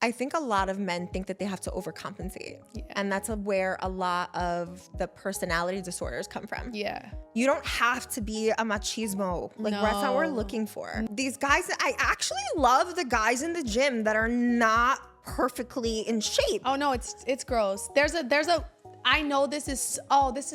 I think a lot of men think that they have to overcompensate. Yeah. And that's where a lot of the personality disorders come from. Yeah. You don't have to be a machismo. Like, that's not what we're looking for. These guys, I actually love the guys in the gym that are not perfectly in shape. Oh no, it's gross. I know this is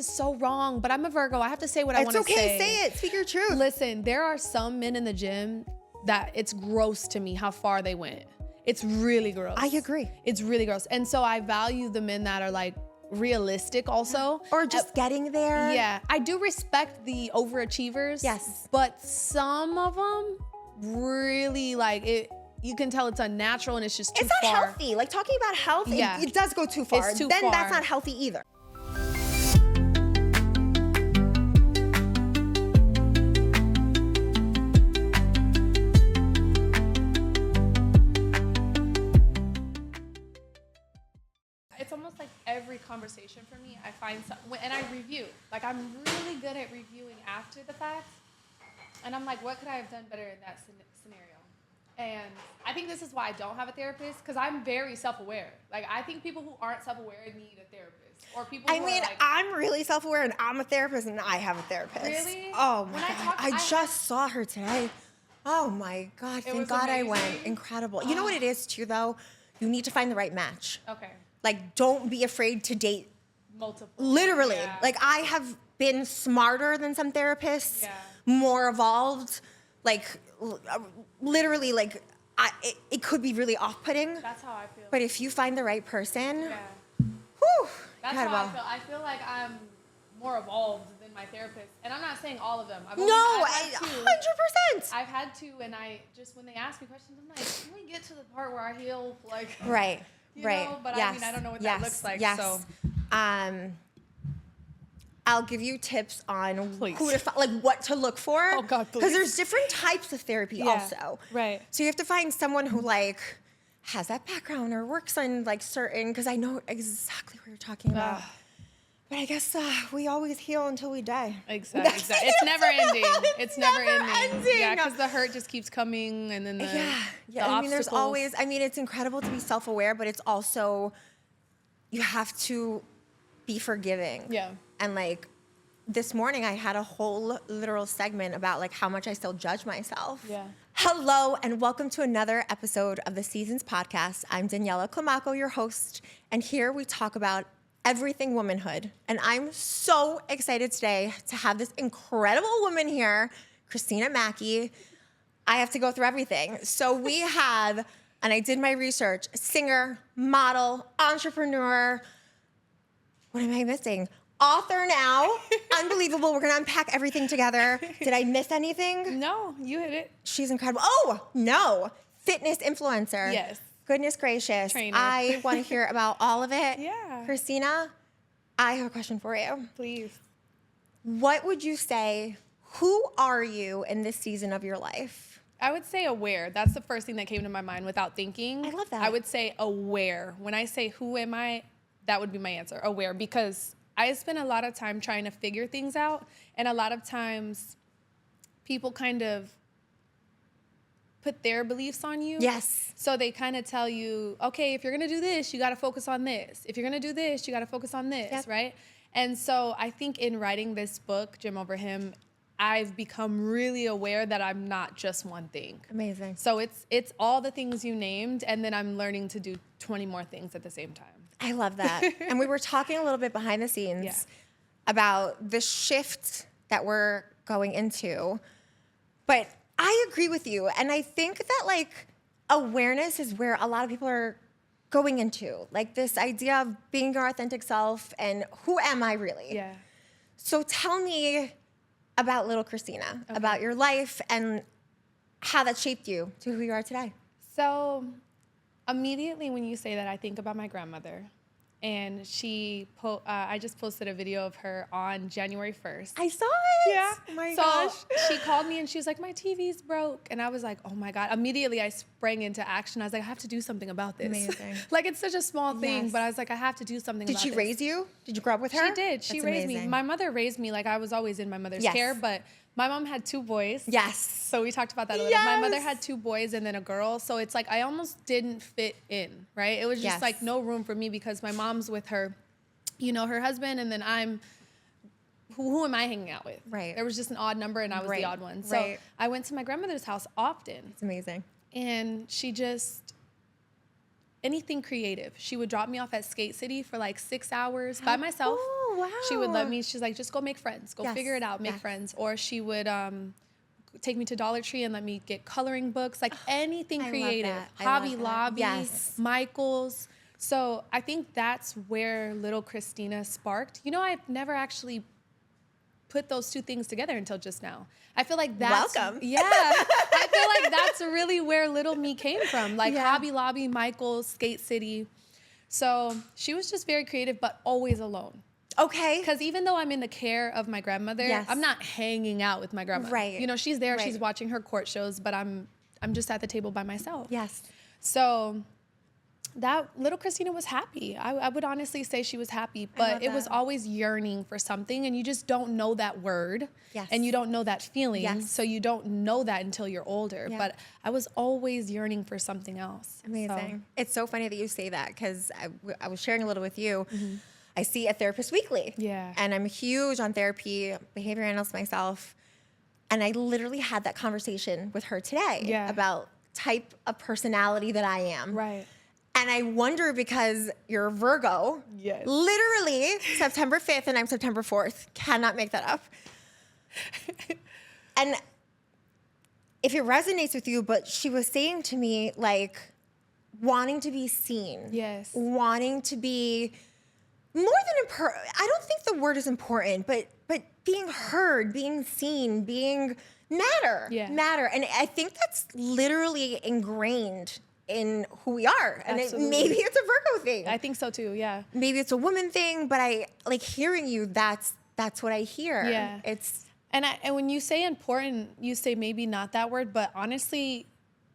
so wrong, but I'm a Virgo. I have to say what I want to say. It's okay, say it. Speak your truth. Listen, there are some men in the gym that it's gross to me how far they went. It's really gross. I agree. It's really gross. And so I value the men that are like realistic also. Or just getting there. Yeah. I do respect the overachievers. Yes. But some of them really like it. You can tell it's unnatural and it's just too far. It's not healthy. Like, talking about health, Yeah. it does go too far. It's too then far. that's not healthy either. It's almost like every conversation for me, I find something, and I review. Like, I'm really good at reviewing after the fact. And I'm like, what could I have done better in that scenario? And I think this is why I don't have a therapist, because I'm very self-aware. Like, I think people who aren't self-aware need a therapist. Or people who are like, I'm really self-aware, and I'm a therapist, and I have a therapist. Really? Oh, my When God. I just saw her today. Oh, my God. Thank God I went. amazing. Incredible. You know what it is, too, though? You need to find the right match. okay, Like, don't be afraid to date. multiple. Literally. Yeah. Like, I have been smarter than some therapists. Yeah. More evolved. Like, literally, like, it could be really off-putting. That's how I feel. But if you find the right person, yeah. whew, That's incredible. how I feel. I feel like I'm more evolved than my therapist. And I'm not saying all of them. I've 100%. I've had to, and I just, when they ask me questions, I'm like, can we get to the part where I heal? Like, Right, you right. know? But yes. I mean, I don't know what yes. that looks like. Yes. So, I'll give you tips on Please. who to like what to look for. Oh, God, please. Because there's different types of therapy also. Right. So you have to find someone who like has that background or works on like certain, because I know exactly what you're talking about. But I guess we always heal until we die. Exactly. It's never ending. It's never ending. Yeah, ending. because the hurt just keeps coming, and then the Yeah. I mean, there's obstacles. always. I mean, it's incredible to be self-aware, but it's also you have to be forgiving. Yeah. And like this morning, I had a whole literal segment about like how much I still judge myself. Yeah. Hello, and welcome to another episode of the Seasons Podcast. I'm Daniela Climaco, your host, and here we talk about everything womanhood. And I'm so excited today to have this incredible woman here, Cristina Mackey. I have to go through everything. So we have, and I did my research, singer, model, entrepreneur. What am I missing? Author now. Unbelievable. We're going to unpack everything together. Did I miss anything? No, you hit it. She's incredible. Oh, no. Fitness influencer. Yes. Goodness gracious. Trainer. I want to hear about all of it. Yeah. Christina, I have a question for you. Please. What would you say, who are you in this season of your life? I would say aware. That's the first thing that came to my mind without thinking. I love that. I would say aware. When I say who am I, that would be my answer, aware, because I spend a lot of time trying to figure things out, and a lot of times people kind of put their beliefs on you. Yes. So they kind of tell you, okay, if you're going to do this, you got to focus on this. If you're going to do this, you got to focus on this, Yep. right? And so I think in writing this book, Jim Over Him, I've become really aware that I'm not just one thing. Amazing. So it's all the things you named, and then I'm learning to do 20 more things at the same time. I love that. And we were talking a little bit behind the scenes Yeah. about the shift that we're going into. But I agree with you. And I think that like awareness is where a lot of people are going into. Like this idea of being your authentic self and who am I really? Yeah. So tell me about little Cristina, about your life and how that shaped you to who you are today. So immediately when you say that, I think about my grandmother. And I just posted a video of her on January 1st. I saw it. Yeah. Oh my so gosh. she called me and she was like, my TV's broke. And I was like, oh my God. Immediately I sprang into action. I was like, I have to do something about this. Amazing. Like it's such a small thing, Yes. but I was like, I have to do something Did about she this. raise you? Did you grow up with her? She did. She That's raised me. amazing. My mother raised me like I was always in my mother's Yes. care, but My mom had 2 boys. Yes. So we talked about that a little. My mother had 2 boys and then a girl. So it's like I almost didn't fit in, right? It was just like no room for me because my mom's with her, you know, her husband, and then who am I hanging out with? Right. There was just an odd number and I was the odd one. So I went to my grandmother's house often. It's amazing. And she just, anything creative. She would drop me off at Skate City for like 6 hours by myself. Oh, wow. She would let me, she's like, just go make friends. Go figure it out, make friends. Or she would take me to Dollar Tree and let me get coloring books, like anything creative. Hobby Lobby, Michael's. So I think that's where little Cristina sparked. You know, I've never actually put those 2 things together until just now. I feel like that's... Welcome. Yeah. I feel like that's really where little me came from. Like Hobby Lobby, Michael's, Skate City. So she was just very creative, but always alone. Okay. Because even though I'm in the care of my grandmother, I'm not hanging out with my grandma. Right. You know, she's there, she's watching her court shows, but I'm just at the table by myself. Yes. So that little Cristina was happy. I would honestly say she was happy, but it was always yearning for something, and you just don't know that word. Yes. And you don't know that feeling. Yes. So you don't know that until you're older. Yeah. But I was always yearning for something else. Amazing. So. It's so funny that you say that because I was sharing a little with you. I see a therapist weekly. Yeah. And I'm huge on therapy, behavior analyst myself. And I literally had that conversation with her today about type of personality that I am. Right. And I wonder because you're a Virgo. Yes. Literally September 5th and I'm September 4th. Cannot make that up. And if it resonates with you, but she was saying to me, like, wanting to be seen. Yes. Wanting to be more than I don't think the word is important, but being heard, being seen, being matter. And I think that's literally ingrained in who we are. And maybe it's a Virgo thing. I think so too, yeah. Maybe it's a woman thing, but I like hearing you, that's what I hear. Yeah. And when you say important, you say maybe not that word, but honestly,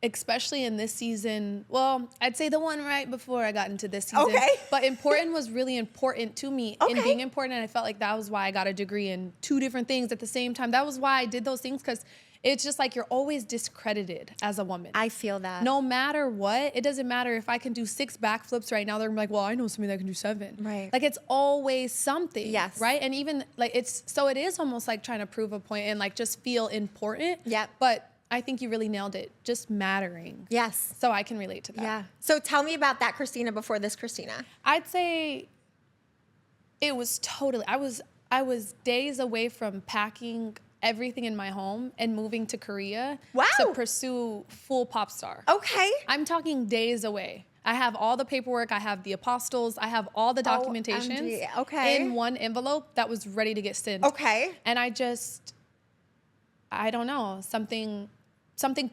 especially in this season, well, I'd say the one right before I got into this season. Okay. But important was really important to me in being important. And I felt like that was why I got a degree in 2 different things at the same time. That was why I did those things, because it's just like you're always discredited as a woman. I feel that. No matter what, it doesn't matter if I can do 6 backflips right now. They're like, well, I know somebody that can do 7. Right. Like it's always something. Yes. Right. And even like it is almost like trying to prove a point and like just feel important. Yep. But I think you really nailed it. Just mattering. Yes. So I can relate to that. Yeah. So tell me about that Cristina before this Cristina. I'd say it was totally, I was days away from packing everything in my home and moving to Korea to pursue full pop star. Okay. I'm talking days away. I have all the paperwork. I have the apostles. I have all the documentations in one envelope that was ready to get sent. Okay. And I don't know, something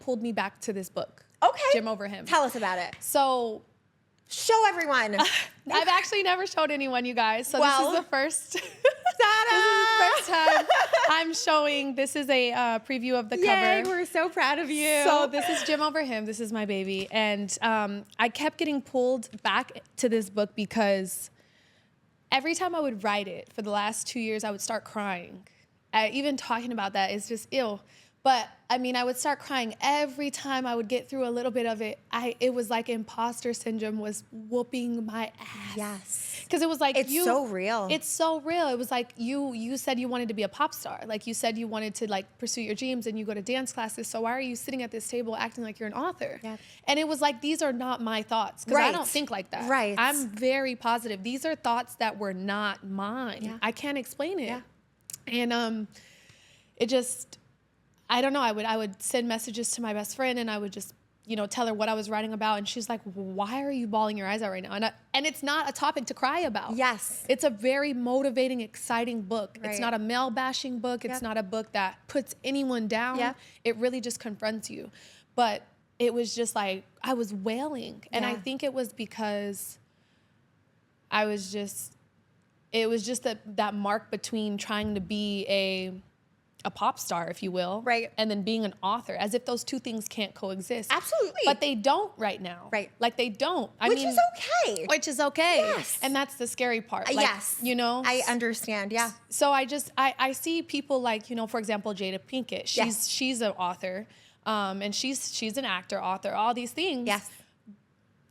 pulled me back to this book. Okay. Jim Over Him. Tell us about it. So show everyone. I've actually never showed anyone, you guys. So this is the first. This Ta-da! is the first time I'm showing. This is a preview of the Yay, cover. we're so proud of you. So this is Jim Over Him. This is my baby. And I kept getting pulled back to this book because every time I would write it for the last 2 years, I would start crying. Even talking about that is just ill. But I mean, I would start crying every time I would get through a little bit of it. It was like imposter syndrome was whooping my ass. Yes. Because it was like it's so real. It's so real. It was like you said you wanted to be a pop star. Like you said you wanted to like pursue your dreams and you go to dance classes. So why are you sitting at this table acting like you're an author? Yeah. And it was like, these are not my thoughts. Because I don't think like that. Right. I'm very positive. These are thoughts that were not mine. Yeah. I can't explain it. Yeah. And it just, I don't know. I would send messages to my best friend and I would just, tell her what I was writing about. And she's like, why are you bawling your eyes out right now? And it's not a topic to cry about. Yes. It's a very motivating, exciting book. Right. It's not a male bashing book. It's not a book that puts anyone down. Yeah. It really just confronts you. But it was just like, I was wailing. And I think it was because it was just that mark between trying to be a pop star, if you will. Right. And then being an author, as if those two things can't coexist. Absolutely. But they don't right now. Right. Like they don't. Which is okay. Which is okay. Yes. And that's the scary part. Like, yes. You know? I understand, yeah. So I see people like, you know, for example, Jada Pinkett. She's an author. And she's an actor, author, all these things. Yes.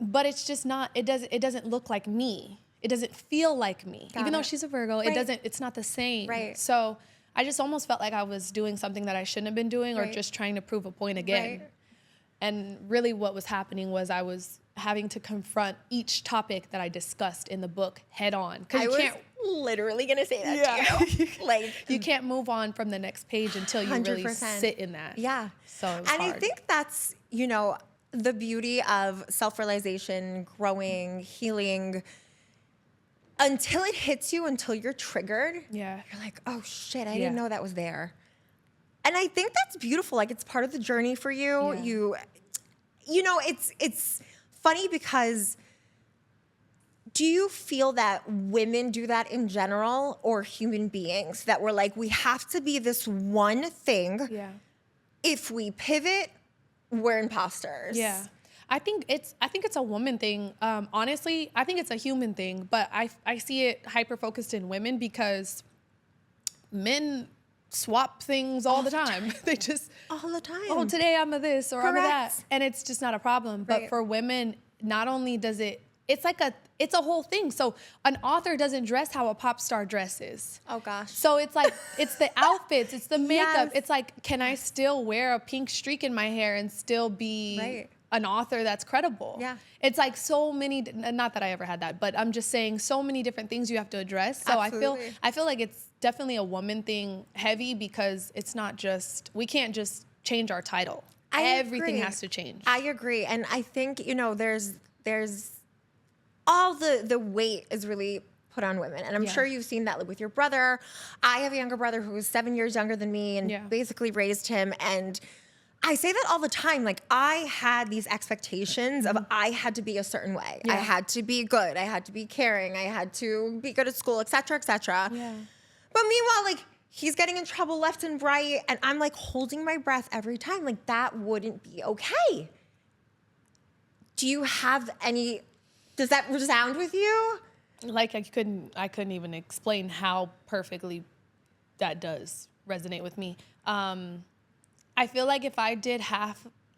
But it's just not, it doesn't look like me. It doesn't feel like me. Even though she's a Virgo, it's not the same. Right. So I just almost felt like I was doing something that I shouldn't have been doing or just trying to prove a point again. Right. And really what was happening was I was having to confront each topic that I discussed in the book head on. Because you can't literally gonna say that to you. Like you can't move on from the next page until you 100%. Really sit in that. Yeah. So it was and hard. I think that's, you know, the beauty of self-realization, growing, healing. Until it hits you, until you're triggered, you're like, oh shit, I didn't know that was there. And I think that's beautiful. Like it's part of the journey for you. Yeah. You know, it's funny because do you feel that women do that in general or human beings that we're like, we have to be this one thing. Yeah. If we pivot, we're imposters. Yeah. I think it's a woman thing. Honestly, I think it's a human thing, but I see it hyper focused in women because men swap things all the time. They just all the time. Oh, today I'm a this or Correct. I'm a that, and it's just not a problem. But for women, not only does it's a whole thing. So an author doesn't dress how a pop star dresses. Oh gosh. So it's like, it's the outfits, it's the makeup. Yes. It's like, can I still wear a pink streak in my hair and still be an author that's credible? Yeah. It's like so many, not that I ever had that, but I'm just saying so many different things you have to address. So Absolutely. I feel like it's definitely a woman thing heavy because it's not just, we can't just change our title. Everything has to change. I agree. And I think, you know, there's all the weight is really put on women. And I'm sure you've seen that with your brother. I have a younger brother who is 7 years younger than me and basically raised him. And I say that all the time. Like I had these expectations of I had to be a certain way. I had to be good. I had to be caring. I had to be good at school, et cetera, et cetera. Yeah. But meanwhile, like he's getting in trouble left and right. And I'm like holding my breath every time. Like that wouldn't be okay. Do you have any, does that resound with you? Like I couldn't even explain how perfectly that does resonate with me. I feel like if I did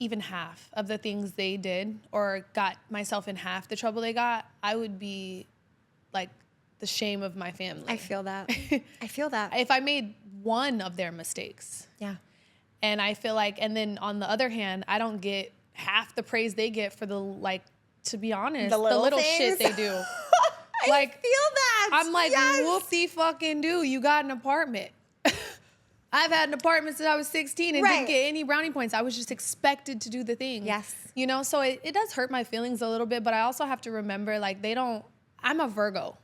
even half of the things they did or got myself in half the trouble they got, I would be like the shame of my family. I feel that. I feel that. If I made one of their mistakes. Yeah. And I feel like, and then on the other hand, I don't get half the praise they get for the, like, to be honest, the little shit they do. I feel that. I'm like, whoopsie fucking do. You got an apartment. I've had an apartment since I was 16 and didn't get any brownie points. I was just expected to do the thing. Yes. You know, so it does hurt my feelings a little bit, but I also have to remember, like, I'm a Virgo.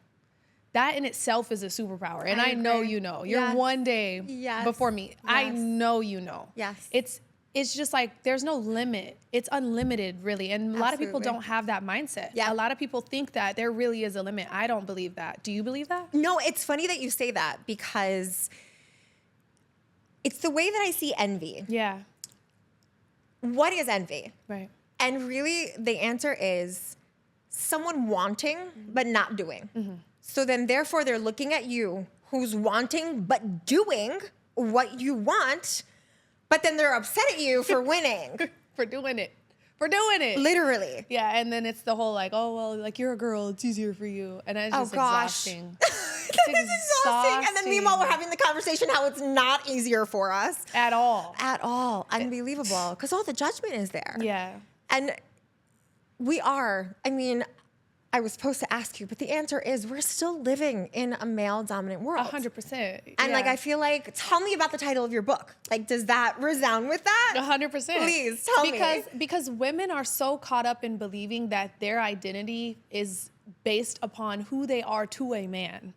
That in itself is a superpower. And I know you know. You're one day before me. Yes. I know you know. Yes. It's just like, there's no limit. It's unlimited, really. And a lot of people don't have that mindset. Yeah. A lot of people think that there really is a limit. I don't believe that. Do you believe that? No, it's funny that you say that because it's the way that I see envy. Yeah. What is envy? Right. And really, the answer is someone wanting but not doing. Mm-hmm. So then, therefore, they're looking at you who's wanting but doing what you want, but then they're upset at you for winning. For doing it. For doing it. Literally. Yeah, and then it's the whole like, oh, well, like you're a girl, it's easier for you. And it's just exhausting. It's exhausting. And then meanwhile, we're having the conversation how it's not easier for us. At all. At all. Unbelievable. Because all the judgment is there. Yeah. And we are. I mean, I was supposed to ask you, but the answer is we're still living in a male-dominant world. 100%. And like, I feel like, tell me about the title of your book. Like, does that resound with that? 100%. Please, tell me. Because women are so caught up in believing that their identity is based upon who they are to a man.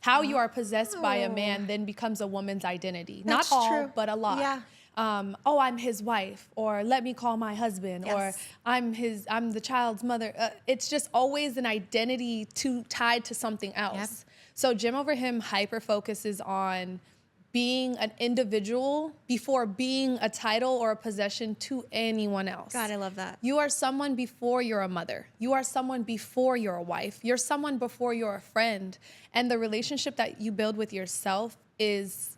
How you are possessed by a man then becomes a woman's identity. That's Not all, true. but a lot. Yeah. I'm his wife, or let me call my husband, or I'm the child's mother. It's just always an identity tied to something else. Yep. So Jim over him hyper focuses on being an individual before being a title or a possession to anyone else. God, I love that. You are someone before you're a mother. You are someone before you're a wife. You're someone before you're a friend. And the relationship that you build with yourself is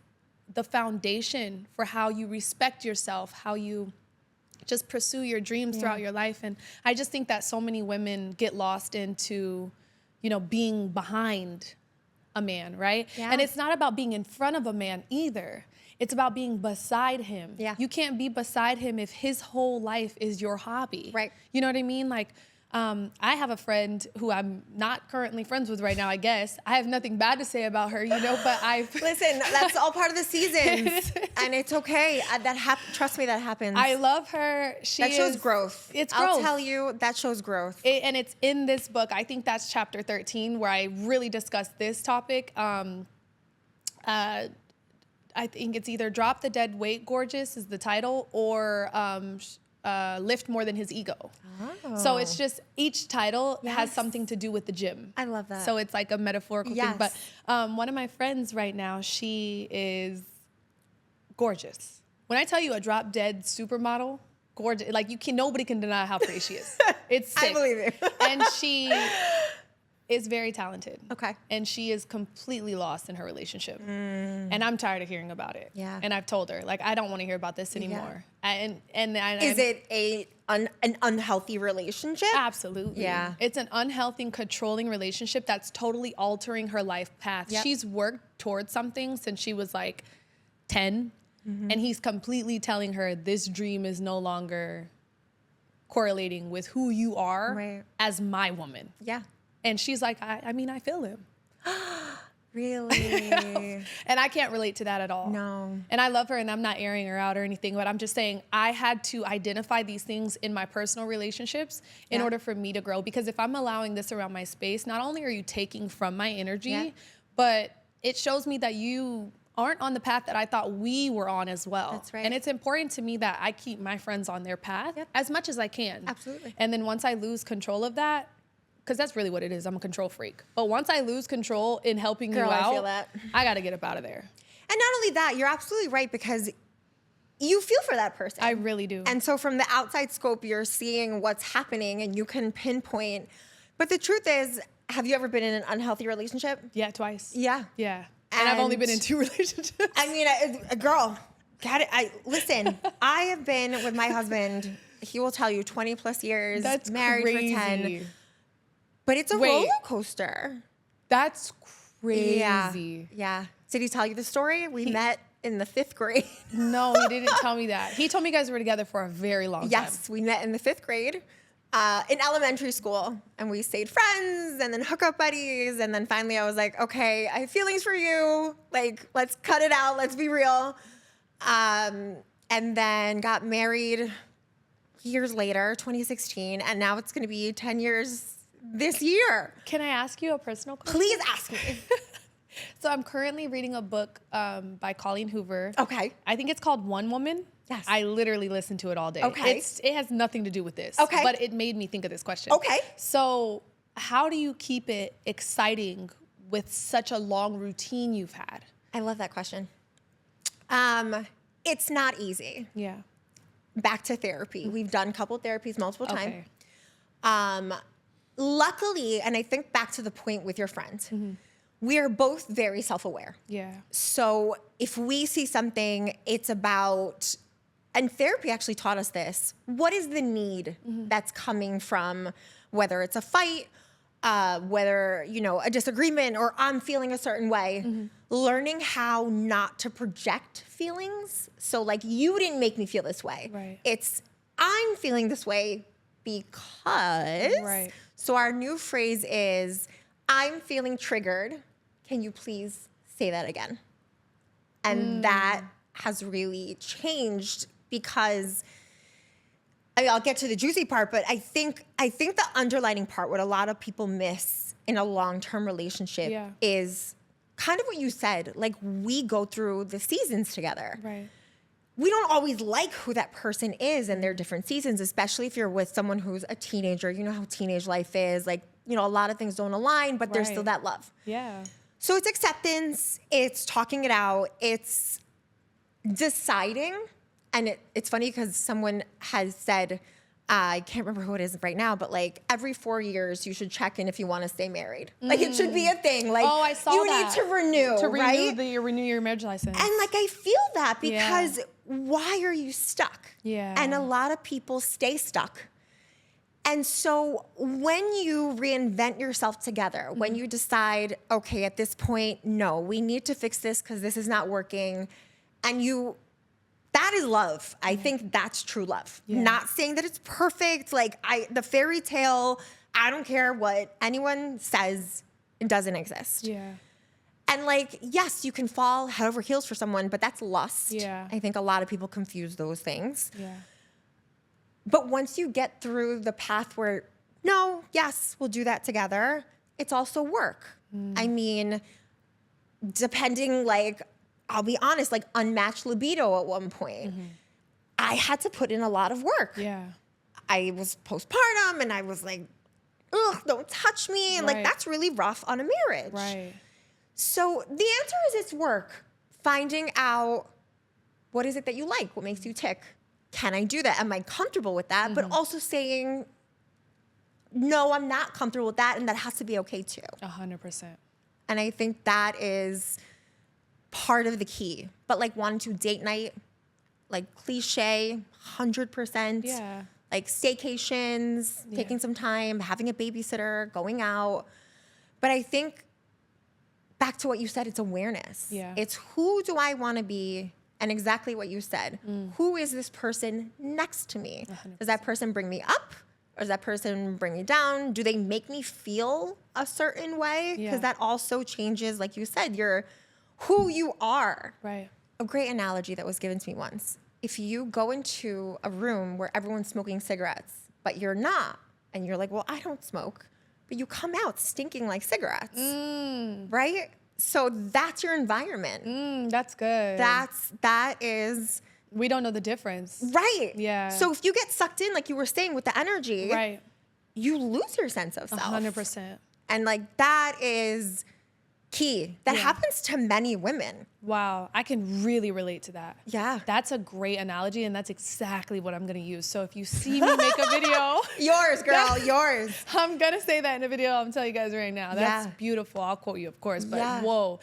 the foundation for how you respect yourself, how you just pursue your dreams throughout your life. And I just think that so many women get lost into, you know, being behind a man, right? Yeah. And it's not about being in front of a man either. It's about being beside him. Yeah. You can't be beside him if his whole life is your hobby. Right. You know what I mean? Like, I have a friend who I'm not currently friends with right now, I guess. I have nothing bad to say about her, you know, but Listen, that's all part of the seasons. And it's okay. Trust me, that happens. I love her. That shows growth. It's I'll growth. tell you, that shows growth. And it's in this book. I think that's chapter 13 where I really discuss this topic. I think it's either Drop the Dead Weight Gorgeous is the title, or Lift More Than His Ego. Oh. So it's just each title has Yes. something to do with the gym. I love that. So it's like a metaphorical Yes. thing. But one of my friends right now, she is gorgeous. When I tell you a drop dead supermodel, gorgeous, like nobody can deny how pretty she is. It's sick. I believe you. And she is very talented. Okay. And she is completely lost in her relationship. And I'm tired of hearing about it. Yeah. And I've told her, like, I don't want to hear about this anymore. Is it an unhealthy relationship? Absolutely. Yeah. It's an unhealthy, controlling relationship that's totally altering her life path. Yep. She's worked towards something since she was like 10. And he's completely telling her this dream is no longer correlating with who you are as my woman. Yeah. And she's like, I mean, I feel him. Really? And I can't relate to that at all. No. And I love her, and I'm not airing her out or anything, but I'm just saying I had to identify these things in my personal relationships in order for me to grow. Because if I'm allowing this around my space, not only are you taking from my energy, but it shows me that you aren't on the path that I thought we were on as well. That's right. And it's important to me that I keep my friends on their path as much as I can. Absolutely. And then once I lose control of that, because that's really what it is. I'm a control freak. But once I lose control in helping Girl, you out, I feel that. I got to get up out of there. And not only that, you're absolutely right, because you feel for that person. I really do. And so from the outside scope, you're seeing what's happening and you can pinpoint. But the truth is, have you ever been in an unhealthy relationship? Yeah, twice. Yeah. Yeah. And I've only been in 2 relationships. I mean, a girl, got it. Listen, I have been with my husband, he will tell you, 20 plus years, That's married crazy. for 10. But it's a roller coaster. That's crazy. Yeah. Did he tell you the story? We met in the 5th grade. No, he didn't tell me that. He told me you guys were together for a very long time. Yes, we met in the 5th grade in elementary school. And we stayed friends and then hookup buddies. And then finally I was like, okay, I have feelings for you. Like, let's cut it out. Let's be real. And then got married years later, 2016. And now it's going to be 10 years this year. Can I ask you a personal question? Please ask me. So I'm currently reading a book by Colleen Hoover. Okay. I think it's called One Woman. Yes. I literally listen to it all day. Okay. It has nothing to do with this. Okay. But it made me think of this question. Okay. So how do you keep it exciting with such a long routine you've had? I love that question. It's not easy. Yeah. Back to therapy. We've done couple therapies multiple times. Okay. Luckily, and I think back to the point with your friend, we are both very self-aware. Yeah. So if we see something, it's about, and therapy actually taught us this, what is the need that's coming from, whether it's a fight, whether, a disagreement, or I'm feeling a certain way, learning how not to project feelings. So like, you didn't make me feel this way. Right. It's, I'm feeling this way because. Right. So our new phrase is, I'm feeling triggered. Can you please say that again? And that has really changed because, I'll get to the juicy part, but I think the underlining part, what a lot of people miss in a long-term relationship is kind of what you said. Like, we go through the seasons together. Right. We don't always like who that person is in their different seasons, especially if you're with someone who's a teenager. You know how teenage life is. Like, a lot of things don't align, but there's still that love. Yeah. So it's acceptance, it's talking it out, it's deciding. And it's funny because someone has said, I can't remember who it is right now, but like every 4 years you should check in if you want to stay married. Like it should be a thing. Like I saw you that. need to renew, right? Renew your marriage license. And like I feel that because why are you stuck? Yeah. And a lot of people stay stuck. And so when you reinvent yourself together, when you decide, okay, at this point, no, we need to fix this because this is not working, and that is love. I think that's true love. Yeah. Not saying that it's perfect. Like the fairy tale, I don't care what anyone says, it doesn't exist. Yeah. And like, yes, you can fall head over heels for someone, but that's lust. Yeah. I think a lot of people confuse those things. Yeah. But once you get through the path where, no, yes, we'll do that together, it's also work. I mean, depending, like, I'll be honest, like unmatched libido at one point. I had to put in a lot of work. Yeah. I was postpartum and I was like, ugh, don't touch me. And like, that's really rough on a marriage. Right. So the answer is it's work. Finding out what is it that you like? What makes you tick? Can I do that? Am I comfortable with that? But also saying, no, I'm not comfortable with that. And that has to be okay too. 100%. And I think that is part of the key. But like wanting to date night, like cliche, 100%. Yeah. Like staycations, taking some time, having a babysitter, going out. But I think back to what you said, it's awareness. Yeah. It's who do I want to be? And exactly what you said. Who is this person next to me? 100%. Does that person bring me up? Or does that person bring me down? Do they make me feel a certain way? Because that also changes, like you said, who you are. Right. A great analogy that was given to me once. If you go into a room where everyone's smoking cigarettes, but you're not, and you're like, well, I don't smoke, but you come out stinking like cigarettes, right? So that's your environment. That's good. That is... We don't know the difference. Right. Yeah. So if you get sucked in, like you were saying, with the energy, Right. you lose your sense of self. 100%. And like that is key. That happens to many women. Wow. I can really relate to that. Yeah. That's a great analogy, and that's exactly what I'm going to use. So if you see me make a video... Yours, girl, yours. I'm going to say that in a video. I'm telling you guys right now. That's beautiful. I'll quote you, of course. But whoa.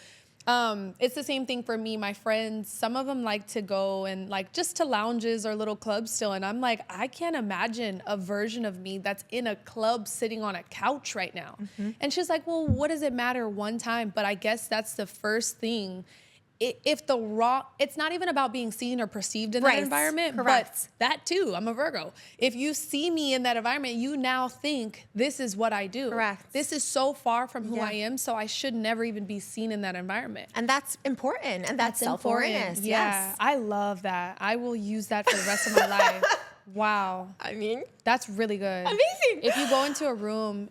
It's the same thing for me. My friends, some of them like to go and like just to lounges or little clubs still. And I'm like, I can't imagine a version of me that's in a club sitting on a couch right now. And she's like, well, what does it matter one time? But I guess that's the first thing. It's not even about being seen or perceived in that environment, but that too, I'm a Virgo. If you see me in that environment, you now think this is what I do. Correct. This is so far from who I am, so I should never even be seen in that environment. And that's important. And that's self-awareness. Yeah, Yes. I love that. I will use that for the rest of my life. Wow. I mean, that's really good. Amazing. If you go into a room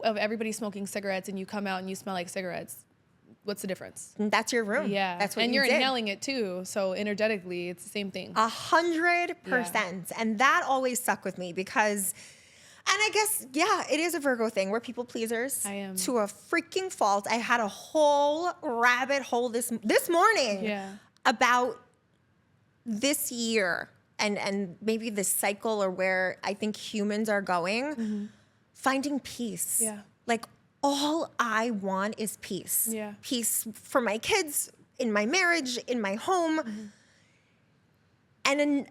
of everybody smoking cigarettes and you come out and you smell like cigarettes, what's the difference? that's your room. Yeah. That's what and you you're did. inhaling it too. So energetically, it's the same thing. 100%. And that always stuck with me because, and I guess, it is a Virgo thing. We're people pleasers. I am. To a freaking fault. I had a whole rabbit hole this morning about this year and maybe this cycle or where I think humans are going, finding peace. Yeah. Like, all I want is peace. Yeah. Peace for my kids, in my marriage, in my home. And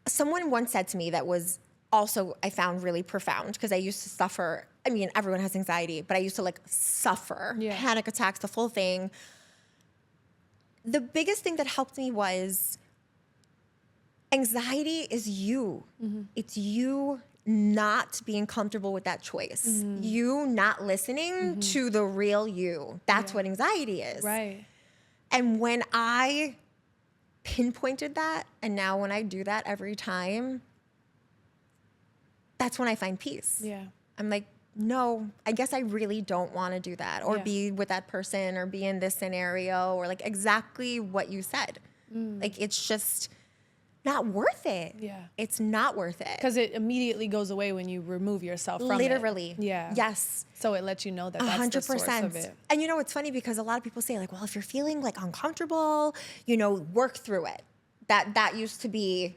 someone once said to me that was also, I found really profound, because I used to suffer. I mean, everyone has anxiety, but I used to like suffer, panic attacks, the full thing. The biggest thing that helped me was anxiety is you. It's you not being comfortable with that choice. You not listening to the real you. That's what anxiety is. Right. And when I pinpointed that, and now when I do that every time, that's when I find peace. Yeah. I'm like, no, I guess I really don't want to do that or be with that person or be in this scenario or like exactly what you said. Like, it's just, not worth it. Yeah. It's not worth it. Because it immediately goes away when you remove yourself from Literally. it. Yeah. Yes. So it lets you know that that's the source of it. And you know, it's funny because a lot of people say like, well, if you're feeling like uncomfortable, you know, work through it. That used to be,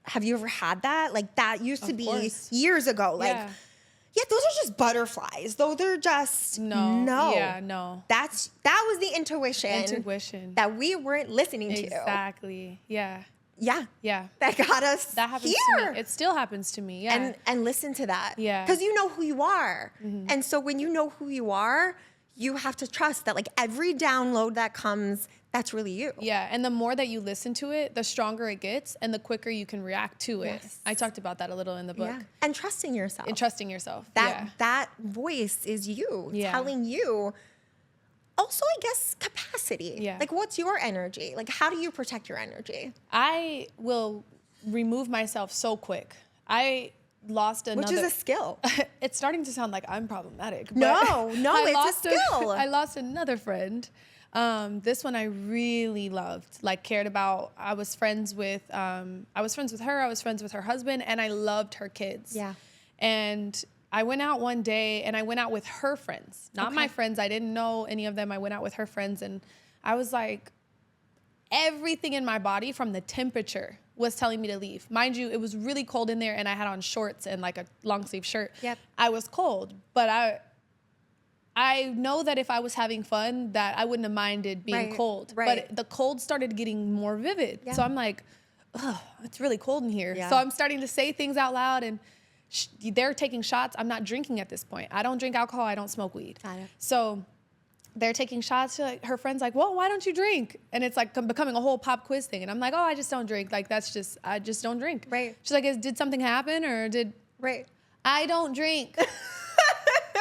have you ever had that? Like that used to be years ago. Like, yeah, those are just butterflies. Though they're just no. Yeah, no. That was the intuition that we weren't listening to. Exactly. Yeah. Yeah. Yeah. That got us that happens here. To me. It still happens to me. Yeah. And listen to that. Yeah. Because you know who you are. Mm-hmm. And so when you know who you are, you have to trust that like every download that comes, that's really you. Yeah. And the more that you listen to it, the stronger it gets and the quicker you can react to it. Yes. I talked about that a little in the book. Yeah. And trusting yourself. That voice is you telling you. Also, I guess, capacity. Yeah. Like, what's your energy? Like, how do you protect your energy? I will remove myself so quick. I lost another... Which is a skill. It's starting to sound like I'm problematic. But no, it's a skill. I lost another friend. This one I really loved, like cared about. I was friends with her. I was friends with her husband, and I loved her kids. Yeah. And I went out one day and I went out with her friends, not my friends. I didn't know any of them. I went out with her friends and I was like, everything in my body from the temperature was telling me to leave. Mind you, it was really cold in there and I had on shorts and like a long sleeve shirt. Yep. I was cold, but I know that if I was having fun that I wouldn't have minded being cold. Right. But the cold started getting more vivid. Yeah. So I'm like, oh, it's really cold in here. Yeah. So I'm starting to say things out loud and they're taking shots. I'm not drinking at this point. I don't drink alcohol. I don't smoke weed. Got it. So they're taking shots. Like, her friend's like, well, why don't you drink? And it's like becoming a whole pop quiz thing. And I'm like, oh, I just don't drink. Like, I just don't drink. Right. She's like, did something happen or did... Right. I don't drink.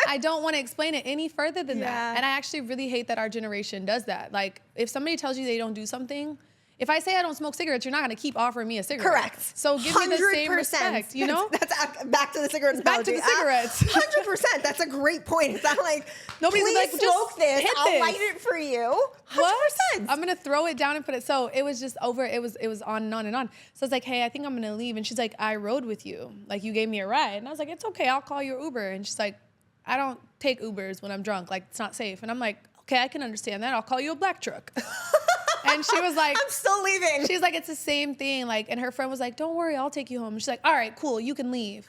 I don't want to explain it any further than that. And I actually really hate that our generation does that. Like, if somebody tells you they don't do something... If I say I don't smoke cigarettes, you're not going to keep offering me a cigarette. Correct. So give me the same respect, you know? That's back to the cigarettes. Back to the cigarettes. 100%. That's a great point. It's not like, nobody's please like, smoke this. I'll this. light it for you. 100%. What? I'm going to throw it down and put it. So it was just over. It was on and on and on. So I was like, hey, I think I'm going to leave. And she's like, I rode with you. Like, you gave me a ride. And I was like, it's okay. I'll call your Uber. And she's like, I don't take Ubers when I'm drunk. Like, it's not safe. And I'm like, okay, I can understand that. I'll call you a black truck. And she was like, I'm still leaving. She's like, it's the same thing. Like, and her friend was like, don't worry, I'll take you home. She's like, all right, cool, you can leave.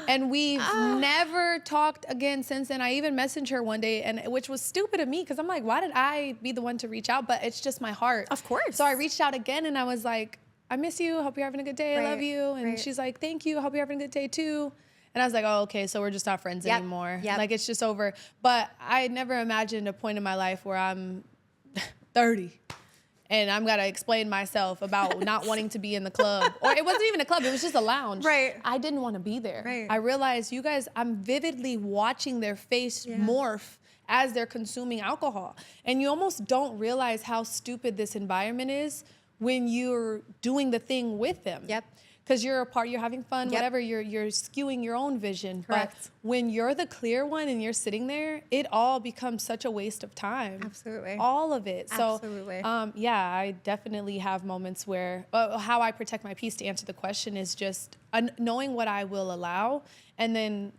And we've never talked again since then. I even messaged her one day, and which was stupid of me because I'm like, why did I be the one to reach out? But it's just my heart. Of course. So I reached out again and I was like, I miss you. Hope you're having a good day. I love you. And she's like, thank you. Hope you're having a good day too. And I was like, oh, okay, so we're just not friends anymore. Yep. Like, it's just over. But I never imagined a point in my life where I'm 30. And I'm going to explain myself about not wanting to be in the club. Or it wasn't even a club. It was just a lounge. Right. I didn't want to be there. Right. I realized, you guys, I'm vividly watching their face morph as they're consuming alcohol. And you almost don't realize how stupid this environment is when you're doing the thing with them. Yep. Because you're having fun, whatever, you're skewing your own vision. Correct. But when you're the clear one and you're sitting there, it all becomes such a waste of time. Absolutely. All of it. Absolutely. So, I definitely have moments where, how I protect my peace, to answer the question, is just knowing what I will allow. And then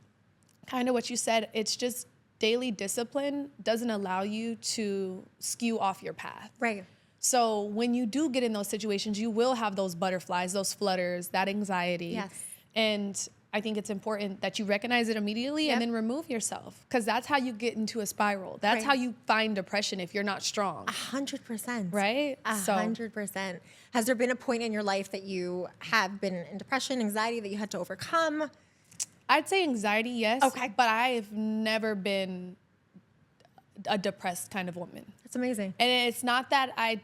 kind of what you said, it's just daily discipline doesn't allow you to skew off your path. Right. So when you do get in those situations, you will have those butterflies, those flutters, that anxiety. Yes. And I think it's important that you recognize it immediately and then remove yourself, because that's how you get into a spiral. That's how you find depression if you're not strong. 100%. Right? 100%. Has there been a point in your life that you have been in depression, anxiety that you had to overcome? I'd say anxiety, yes. Okay. But I've never been a depressed kind of woman. That's amazing. And it's not that I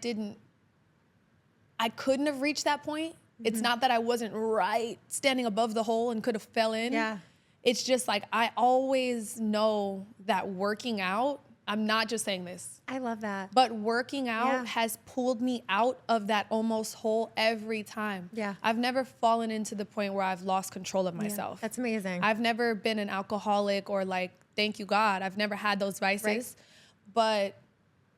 couldn't have reached that point. It's not that I wasn't right standing above the hole and could have fell in. Yeah. It's just like, I always know that working out, I'm not just saying this, I love that. but working out has pulled me out of that almost hole every time. Yeah. I've never fallen into the point where I've lost control of myself. That's amazing. I've never been an alcoholic or like, thank you God, I've never had those vices. But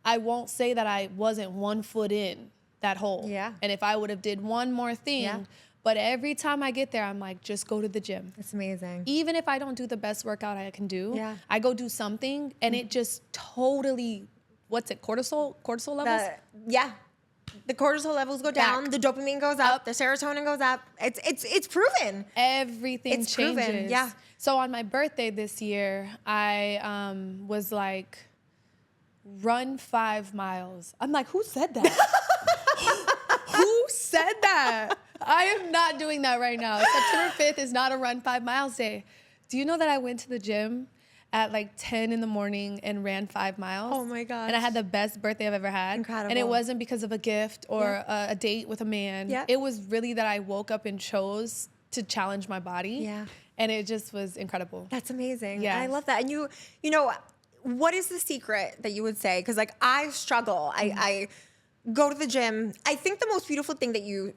I won't say that I wasn't 1 foot in that hole. Yeah. And if I would have did one more thing, Yeah. but every time I get there, I'm like, just go to the gym. It's amazing. Even if I don't do the best workout I can do, Yeah. I go do something and it just totally, cortisol levels? The cortisol levels go down, Back. the dopamine goes up, the serotonin goes up. It's proven. Everything It's changes. proven, yeah. So on my birthday this year, I was like, run 5 miles. I'm like, who said that? Who said that? I am not doing that right now. September 5th is not a run 5 miles day. Do you know that I went to the gym at like 10 in the morning and ran 5 miles? Oh my gosh. And I had the best birthday I've ever had. Incredible. And it wasn't because of a gift or a date with a man. Yeah. It was really that I woke up and chose to challenge my body. Yeah. And it just was incredible. That's amazing. Yes. I love that. And you know, what is the secret that you would say? Because like I struggle. I go to the gym. I think the most beautiful thing that you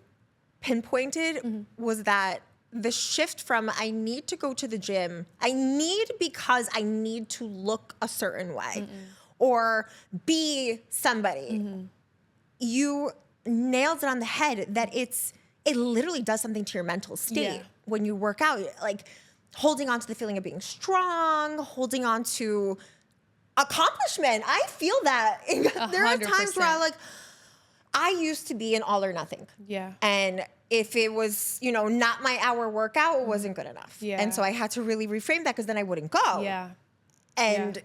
pinpointed was that the shift from I need to go to the gym, I need because I need to look a certain way or be somebody. You nailed it on the head that it literally does something to your mental state when you work out. Like holding on to the feeling of being strong, holding on to accomplishment. I feel that. There are times where I used to be an all or nothing. Yeah. And if it was, not my hour workout, it wasn't good enough. Yeah. And so I had to really reframe that because then I wouldn't go. Yeah. And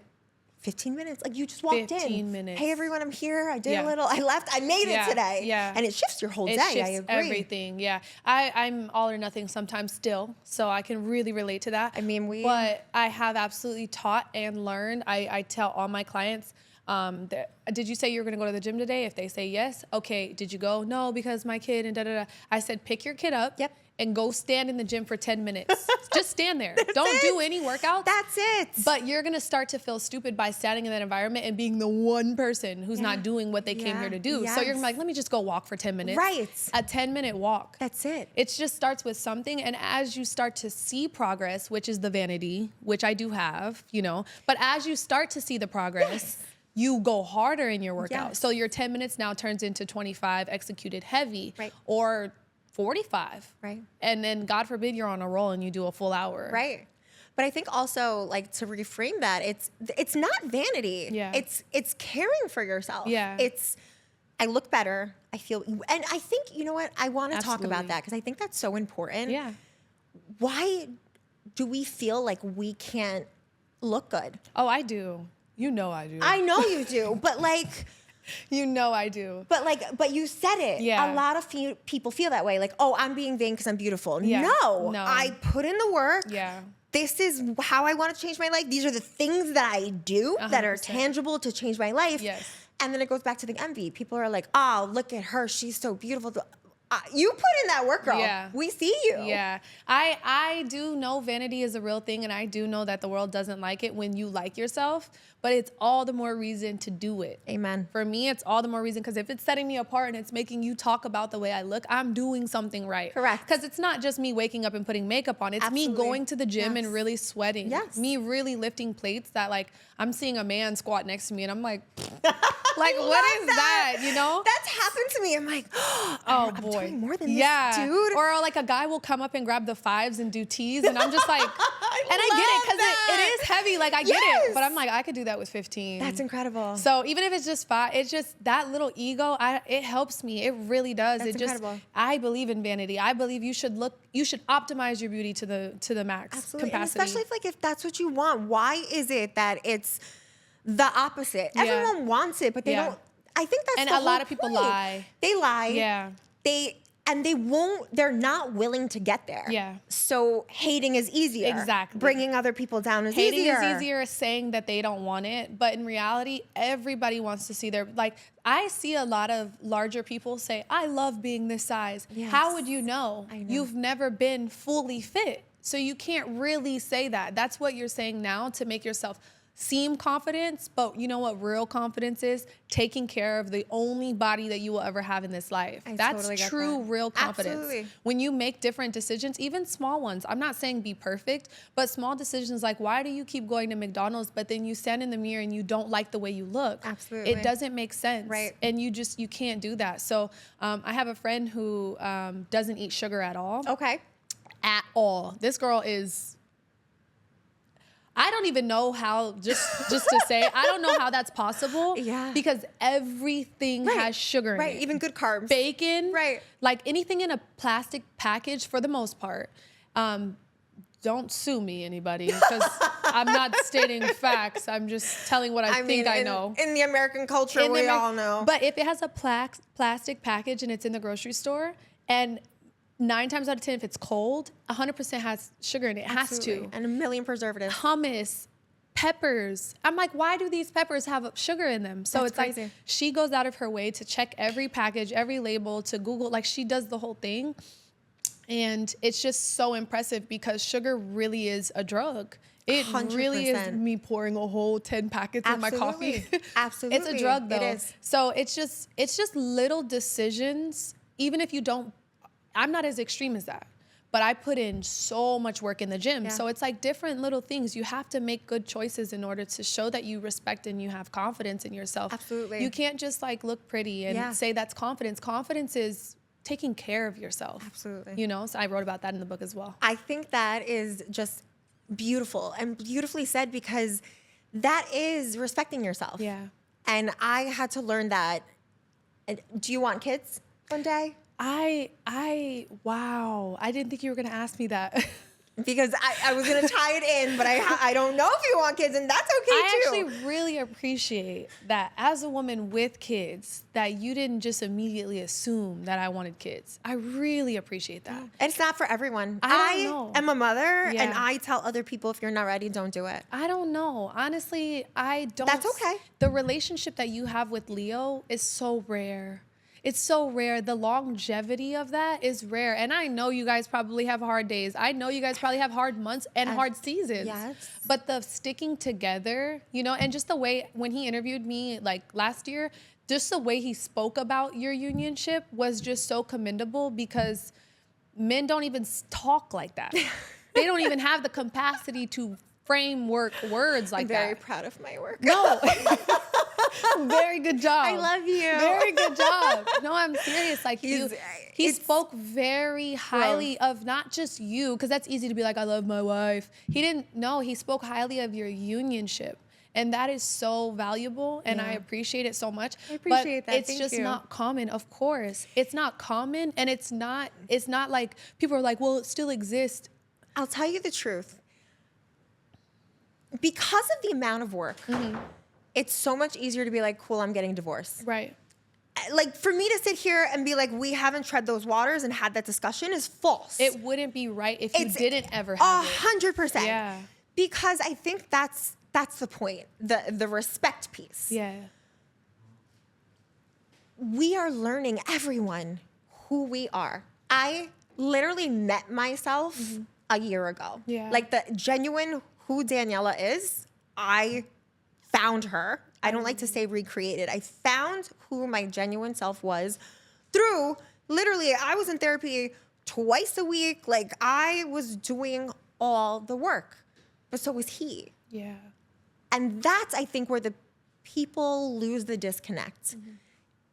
15 minutes, like you just walked in. 15 minutes. Hey, everyone, I'm here. I did a little. I left. I made it today. Yeah. And it shifts your whole day. Shifts I agree. everything. Yeah. I'm all or nothing sometimes still, so I can really relate to that. I mean, But I have absolutely taught and learned. I tell all my clients, did you say you were going to go to the gym today? If they say yes, okay. Did you go? No, because my kid and da-da-da. I said, pick your kid up. Yep. And go stand in the gym for 10 minutes. Just stand there. Don't do any workouts. That's it. But you're going to start to feel stupid by standing in that environment and being the one person who's not doing what they came here to do. So you're gonna be like, let me just go walk for 10 minutes. Right. A 10-minute walk. That's it. It just starts with something. And as you start to see progress, which is the vanity, which I do have, but as you start to see the progress, you go harder in your workout. Yes. So your 10 minutes now turns into 25 executed heavy or 45. Right. And then God forbid you're on a roll and you do a full hour. Right. But I think also like to reframe that, it's not vanity. Yeah. It's caring for yourself. Yeah. I look better. I feel, and I think, you know what? I want to talk about that because I think that's so important. Yeah. Why do we feel like we can't look good? Oh, I do. You know I do. I know you do, but like, you know I do. But you said it. Yeah. A lot of people feel that way. Like, oh, I'm being vain because I'm beautiful. Yeah. No, No. I put in the work. Yeah. This is how I want to change my life. These are the things that I do that are 100%. tangible to change my life. Yes. And then it goes back to the envy. People are like, oh, look at her. She's so beautiful. You put in that work, girl. Yeah. We see you. Yeah. I do know vanity is a real thing, and I do know that the world doesn't like it when you like yourself, but it's all the more reason to do it. Amen. For me, it's all the more reason because if it's setting me apart and it's making you talk about the way I look, I'm doing something right. Correct. Because it's not just me waking up and putting makeup on. It's Absolutely. me going to the gym Yes. and really sweating. Yes. Me really lifting plates that like I'm seeing a man squat next to me and I'm like, like what is that? That's happened to me. I'm like, Oh I'm boy. doing more than this, dude. Or like a guy will come up and grab the 5s and do T's and I'm just like, and I get it because it is heavy. Like I get Yes. it, but I'm like, I could do that with 15. That's incredible. So even if it's just 5, it's just that little ego. It helps me. It really does. That's it incredible. just. I believe in vanity. I believe you should optimize your beauty to the max Absolutely. capacity. And especially if that's what you want. Why is it that it's the opposite? Yeah. Everyone wants it, but they Yeah. don't. I think that's And the a lot whole of people point. lie. They lie. Yeah. They're not willing to get there. Yeah. So hating is easier. Exactly. Bringing other people down is Hating easier. is easier saying that they don't want it, but in reality, everybody wants to see I see a lot of larger people say, I love being this size. Yes. How would you know? I know. You've never been fully fit. So you can't really say that. That's what you're saying now to make yourself seem confidence, but you know what real confidence is? Taking care of the only body that you will ever have in this life. That's totally get true, that. real confidence. Absolutely. When you make different decisions, even small ones, I'm not saying be perfect, but small decisions like, why do you keep going to McDonald's, but then you stand in the mirror and you don't like the way you look? Absolutely. It doesn't make sense. Right. And you can't do that. So I have a friend who doesn't eat sugar at all. Okay. At all. This girl is... I don't even know how, just to say, I don't know how that's possible. Yeah. Because everything has sugar in it. Right, even good carbs. Bacon. Right. Like anything in a plastic package for the most part. Don't sue me, anybody, because I'm not stating facts. I'm just telling what I think I know. In the American culture, we all know. But if it has a plastic package and it's in the grocery store, and 9 times out of 10, if it's cold, 100% has sugar in it. It Absolutely. has to. And a million preservatives. Hummus, peppers. I'm like, why do these peppers have sugar in them? So That's it's crazy. like she goes out of her way to check every package, every label, to Google. Like she does the whole thing. And it's just so impressive because sugar really is a drug. It 100%. really is me pouring a whole 10 packets in my coffee. Absolutely. It's a drug though. It is. So it's just little decisions, even if you don't, I'm not as extreme as that, but I put in so much work in the gym. Yeah. So it's like different little things. You have to make good choices in order to show that you respect and you have confidence in yourself. Absolutely. You can't just like look pretty and say that's confidence. Confidence is taking care of yourself. Absolutely. You know, so I wrote about that in the book as well. I think that is just beautiful and beautifully said, because that is respecting yourself. Yeah. And I had to learn that. And do you want kids one day? Wow. I didn't think you were going to ask me that. Because I was going to tie it in, but I don't know if you want kids, and that's okay I too. actually really appreciate that as a woman with kids, that you didn't just immediately assume that I wanted kids. I really appreciate that. It's not for everyone. I don't know. am a mother, Yeah. and I tell other people, if you're not ready, don't do it. I don't know. Honestly, I don't. That's okay. The relationship that you have with Leo is so rare. It's so rare. The longevity of that is rare. And I know you guys probably have hard days. I know you guys probably have hard months and hard seasons. Yes. But the sticking together, you know, and just the way when he interviewed me like last year, just the way he spoke about your unionship was just so commendable, because men don't even talk like that. They don't even have the capacity to framework words like I'm that. very proud of my work. No. Very good job. I love you. Very good job. No, I'm serious. Like he it's spoke very highly of not just you, because that's easy to be like, I love my wife. He didn't. No, he spoke highly of your unionship. And that is so valuable, and I appreciate it so much. I appreciate but that. It's Thank just you. not common, of course. It's not common, and it's not like people are like, well, it still exists. I'll tell you the truth. Because of the amount of work, it's so much easier to be like, cool, I'm getting divorced. Right. Like, for me to sit here and be like, we haven't tread those waters and had that discussion is false. It wouldn't be right if you didn't ever have it. 100%. Yeah. Because I think that's the point, the respect piece. Yeah. We are learning, everyone, who we are. I literally met myself a year ago. Yeah. Like, the genuine who Daniela is, I found her. I don't like to say recreated. I found who my genuine self was through, literally, I was in therapy twice a week. Like, I was doing all the work, but so was he. Yeah. And that's, I think, where the people lose the disconnect.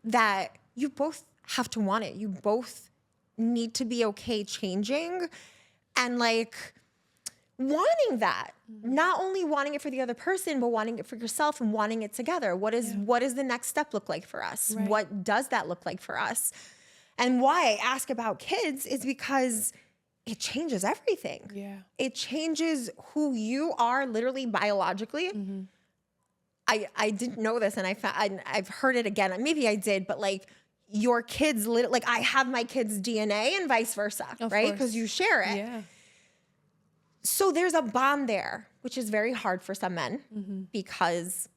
That you both have to want it. You both need to be okay changing and like wanting that. Not only wanting it for the other person, but wanting it for yourself and wanting it together. What does the next step look like for us? Right. What does that look like for us? And why I ask about kids is because it changes everything. Yeah. It changes who you are literally biologically. I didn't know this, and I've heard it again. Maybe I did, but like your kids, like I have my kids' DNA and vice versa, Of right? course. Because you share it. Yeah. So there's a bond there, which is very hard for some men because,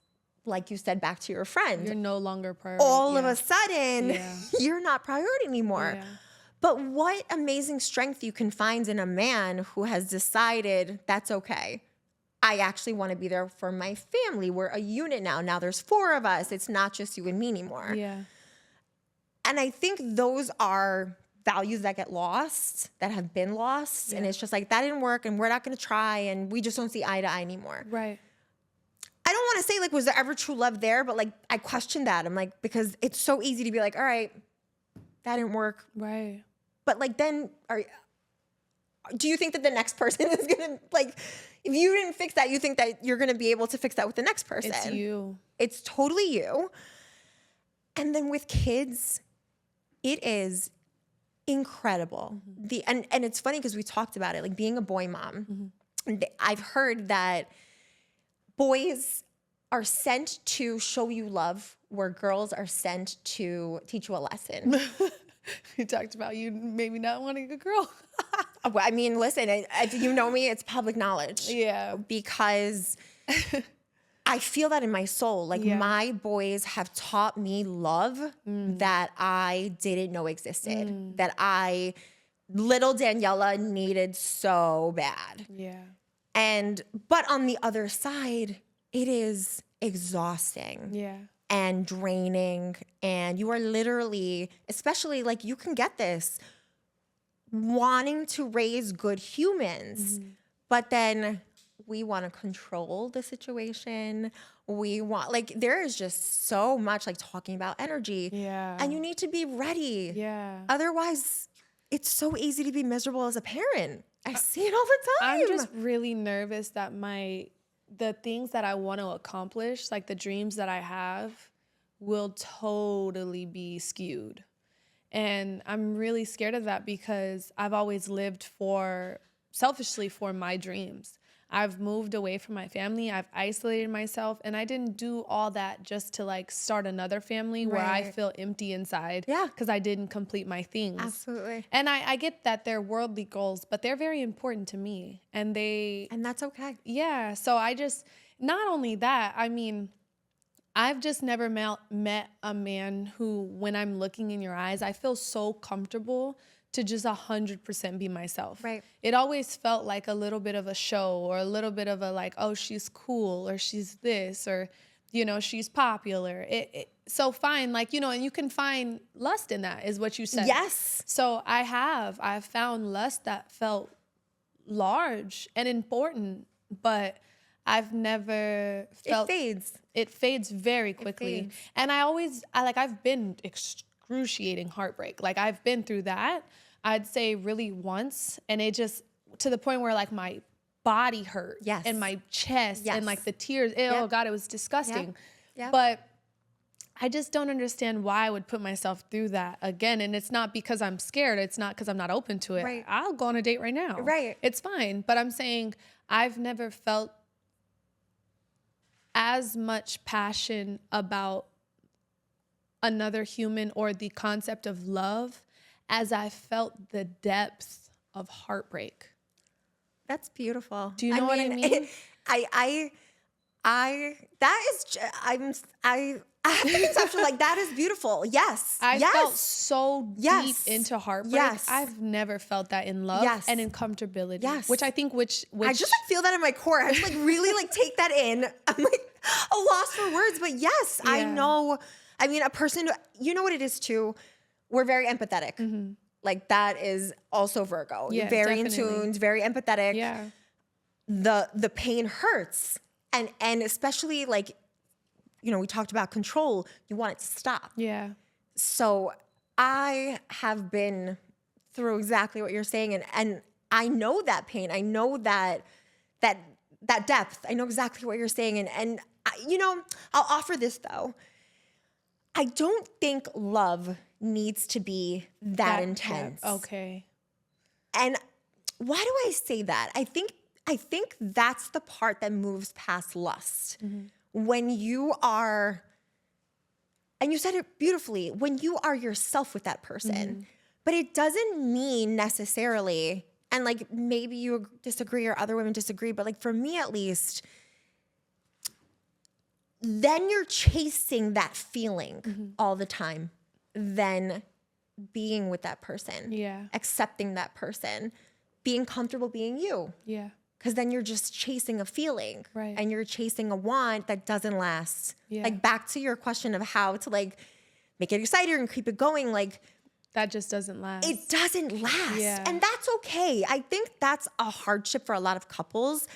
like you said, back to your friend, You're no longer priority. all of a sudden Yeah. you're not priority anymore. Yeah. But what amazing strength you can find in a man who has decided that's okay. I actually want to be there for my family. We're a unit now. Now there's 4 of us. It's not just you and me anymore. Yeah. And I think those are values that get lost, that have been lost. And it's just like, that didn't work and we're not going to try. And we just don't see eye to eye anymore. Right. I don't want to say like, was there ever true love there? But like, I question that. I'm like, because it's so easy to be like, all right, that didn't work. Right. But like, then do you think that the next person is going to like, if you didn't fix that, you think that you're going to be able to fix that with the next person? It's you. It's totally you. And then with kids, it is incredible. And it's funny because we talked about it, like being a boy mom. I've heard that boys are sent to show you love where girls are sent to teach you a lesson. You talked about you maybe not wanting a girl. Well, I mean, listen, if you know me, it's public knowledge. Yeah. Because I feel that in my soul. Like my boys have taught me love that I didn't know existed, that little Daniela needed so bad. Yeah. But on the other side, it is exhausting. Yeah. And draining. And you are literally, especially like you can get this, wanting to raise good humans, but then we want to control the situation. We want, like, there is just so much like talking about energy. Yeah. And you need to be ready. Yeah. Otherwise, it's so easy to be miserable as a parent. I see it all the time. I'm just really nervous that the things that I want to accomplish, like the dreams that I have, will totally be skewed. And I'm really scared of that because I've always lived selfishly for my dreams. I've moved away from my family. I've isolated myself. And I didn't do all that just to like start another family where I feel empty inside. Yeah. Because I didn't complete my things. Absolutely. And I get that they're worldly goals, but they're very important to me. And that's okay. Yeah. So not only that, I mean, I've just never met a man who, when I'm looking in your eyes, I feel so comfortable to just 100% be myself. Right. It always felt like a little bit of a show or a little bit of a like, oh, she's cool or she's this or, you know, she's popular. So fine, like, you know, and you can find lust in that is what you said. Yes. So I've found lust that felt large and important, but I've never felt... It fades very quickly. And I've been excruciating heartbreak. Like I've been through that, I'd say really once. And it just, to the point where like my body hurt. Yes. And my chest and like the tears. Oh God, it was disgusting. Yep. But I just don't understand why I would put myself through that again. And it's not because I'm scared. It's not because I'm not open to it. Right. I'll go on a date right now. Right. It's fine. But I'm saying I've never felt as much passion about another human or the concept of love as I felt the depth of heartbreak. That's beautiful. Do you know what I mean? I have to conceptualize like that is beautiful. Yes. I felt so deep into heartbreak. Yes. I've never felt that in love and in comfortability. Yes. Which I think which I just like feel that in my core. I just like really like take that in. I'm like a loss for words, but yes, I know. I mean, a person, you know what it is too? We're very empathetic. Mm-hmm. Like that is also Virgo. Yeah, very definitely. in tuned, very empathetic. Yeah. The pain hurts. And especially like, you know, we talked about control. You want it to stop. Yeah. So I have been through exactly what you're saying. And I know that pain. I know that depth. I know exactly what you're saying. And you know, I'll offer this though. I don't think love needs to be that intense. Okay. And why do I say that? I think that's the part that moves past lust. Mm-hmm. When you are, and you said it beautifully, when you are yourself with that person. Mm-hmm. But it doesn't mean necessarily, and like maybe you disagree or other women disagree, but like for me at least, then you're chasing that feeling all the time, then being with that person, accepting that person, being comfortable being you. Yeah. because then you're just chasing a feeling, Right. and you're chasing a want that doesn't last. Yeah. Like, back to your question of how to like make it exciting and keep it going, like That just doesn't last. it doesn't last. Yeah. And that's okay. I think that's a hardship for a lot of couples.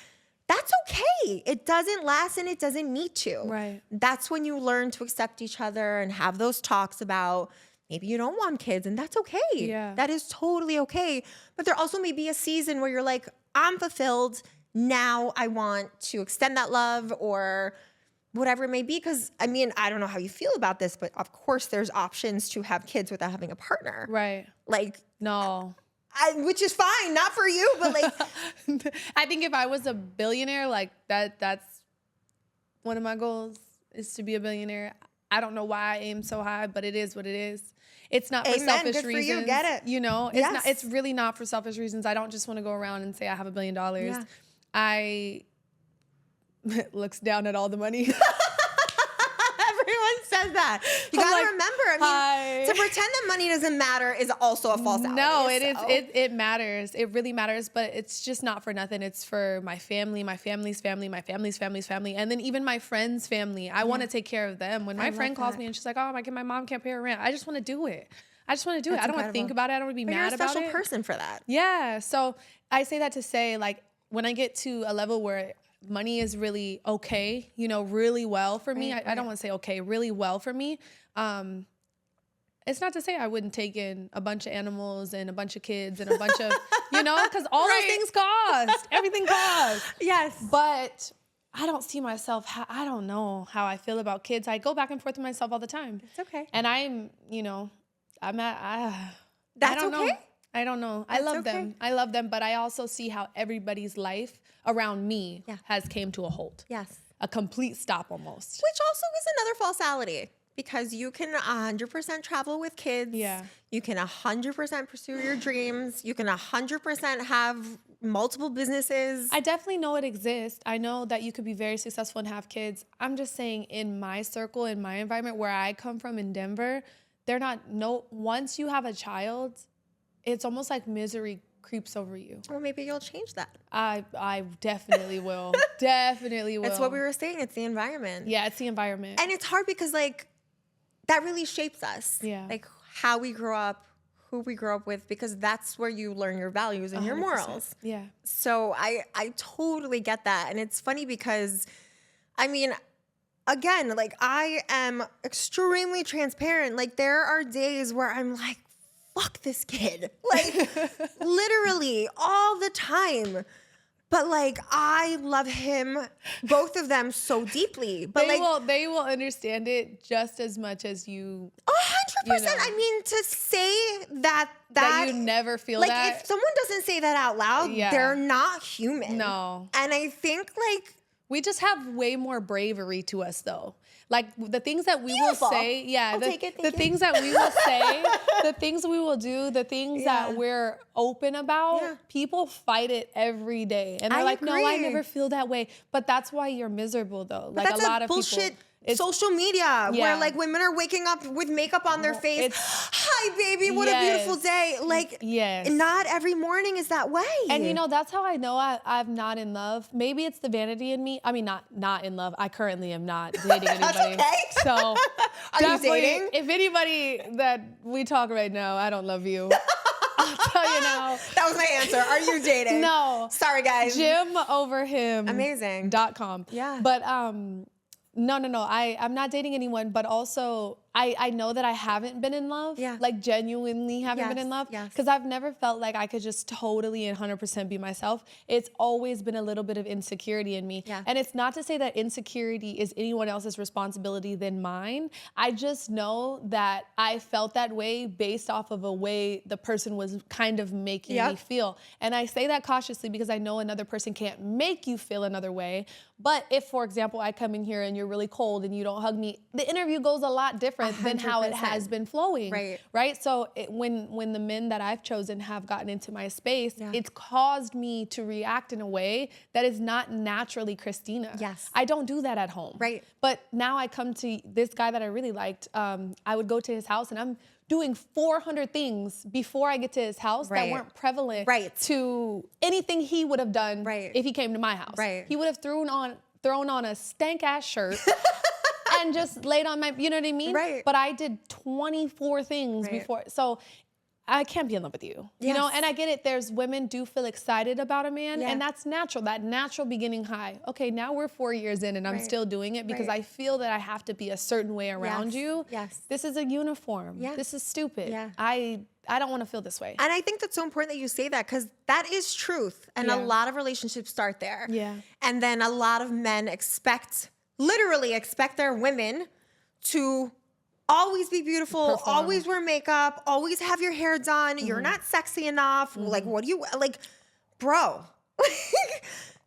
That's okay. It doesn't last and it doesn't need to. Right. That's when you learn to accept each other and have those talks about maybe you don't want kids, and that's okay. Yeah. That is totally okay. But there also may be a season where you're like, I'm fulfilled. Now I want to extend that love or whatever it may be. Because I mean, I don't know how you feel about this, but of course there's options to have kids without having a partner. Right. Like, No. which is fine, not for you, but like, I think if I was a billionaire, like that's one of my goals, is to be a billionaire. I don't know why I aim so high, but it is what it is. It's not for Amen. selfish Good for reasons. you. Get it. You know, it's Yes. not, it's really not for selfish reasons. I don't just want to go around and say I have $1 billion. Yeah. I looks down at all the money. everyone says that. You I'm gotta like, remember, I mean, to pretend that money doesn't matter is also a falsity. No, it is. So- It matters. It really matters. But it's just not for nothing. It's for my family, my family's family, my family's family's family, and then even my friends' family. I want to take care of them. When my friend calls me and she's like, "Oh, my mom can't pay her rent," I just want to do it. I just want to do it. I don't want to think about it. I don't want to be But mad you're a about special it. person for that. Yeah. So I say that to say, like, when I get to a level where money is really okay, you know, really well for me. I don't want to say okay, really well for me. It's not to say I wouldn't take in a bunch of animals and a bunch of kids and a bunch of, you know, because all those things cost. Everything costs. Yes. But I don't see myself, I don't know how I feel about kids. I go back and forth with myself all the time. It's okay. And I'm, you know, I'm at, I That's don't know. okay? I don't know. I That's love okay. them. I love them, but I also see how everybody's life around me has came to a halt. Yes. A complete stop almost. Which also is another falsality, because you can 100% travel with kids. Yeah. You can 100% pursue your dreams. You can 100% have multiple businesses. I definitely know it exists. I know that you could be very successful and have kids. I'm just saying, in my circle, in my environment, where I come from in Denver, once you have a child, it's almost like misery creeps over you. Well, maybe you'll change that. I definitely will. Definitely will. That's what we were saying. It's the environment. Yeah, it's the environment. And it's hard because, like, that really shapes us. Yeah. Like, how we grow up, who we grow up with, because that's where you learn your values and your 100%. morals. Yeah. So I totally get that. And it's funny because, I mean, again, like, I am extremely transparent. Like, there are days where I'm like, fuck this kid. Like, literally all the time. But, like, I love him, both of them, so deeply. But They will understand it just as much as you. 100%. You know. I mean, to say that You never feel like, that. if someone doesn't say that out loud, Yeah. they're not human. No. And I think, like, We just have way more bravery to us, though. Like, the things that we Beautiful. will say, I'll take it, thank the you. things that we will say, the things we will do, the things that we're open about, people fight it every day. And they're I like, no, I agree. never feel that way. But that's why you're miserable, though. but Like, that's a lot of bullshit people. It's, social media where, Yeah. like, women are waking up with makeup on their face. it's- Hi, baby, what a beautiful day. Like, Yes. not every morning is that way. And you know, that's how I know I'm not in love. Maybe it's the vanity in me. I mean, not in love. I currently am not dating anybody. okay. So Are you definitely, dating? if anybody that we talk right now, I don't love you. I'll tell you now. That was my answer. Are you dating? No. Sorry, guys. Jim over him. Amazing. .com. Yeah. But no. I'm not dating anyone, but also I know that I haven't been in love. Yeah. Like, genuinely haven't been in love. Yes. Because I've never felt like I could just totally and 100% be myself. It's always been a little bit of insecurity in me. Yeah. And it's not to say that insecurity is anyone else's responsibility than mine. I just know that I felt that way based off of a way the person was kind of making me feel. And I say that cautiously because I know another person can't make you feel another way. But if, for example, I come in here and you're really cold and you don't hug me, the interview goes a lot different than how it 100%. has been flowing. Right. So when the men that I've chosen have gotten into my space, it's caused me to react in a way that is not naturally Cristina. Yes. I don't do that at home. Right. But now I come to this guy that I really liked. I would go to his house and I'm doing 400 things before I get to his house that weren't prevalent to anything he would have done if he came to my house. He would have thrown on a stank ass shirt and just laid on my, you know what I mean? But I did 24 things before. So I can't be in love with you, you know? And I get it. There's women do feel excited about a man and that's natural, that natural beginning high. Okay, now we're 4 years in and I'm still doing it because I feel that I have to be a certain way around you. This is a uniform. This is stupid. I don't want to feel this way. And I think that's so important that you say that because that is truth. And a lot of relationships start there. And then a lot of men literally expect their women to always be beautiful, always wear makeup, always have your hair done. You're not sexy enough. Like, what do you, like, bro,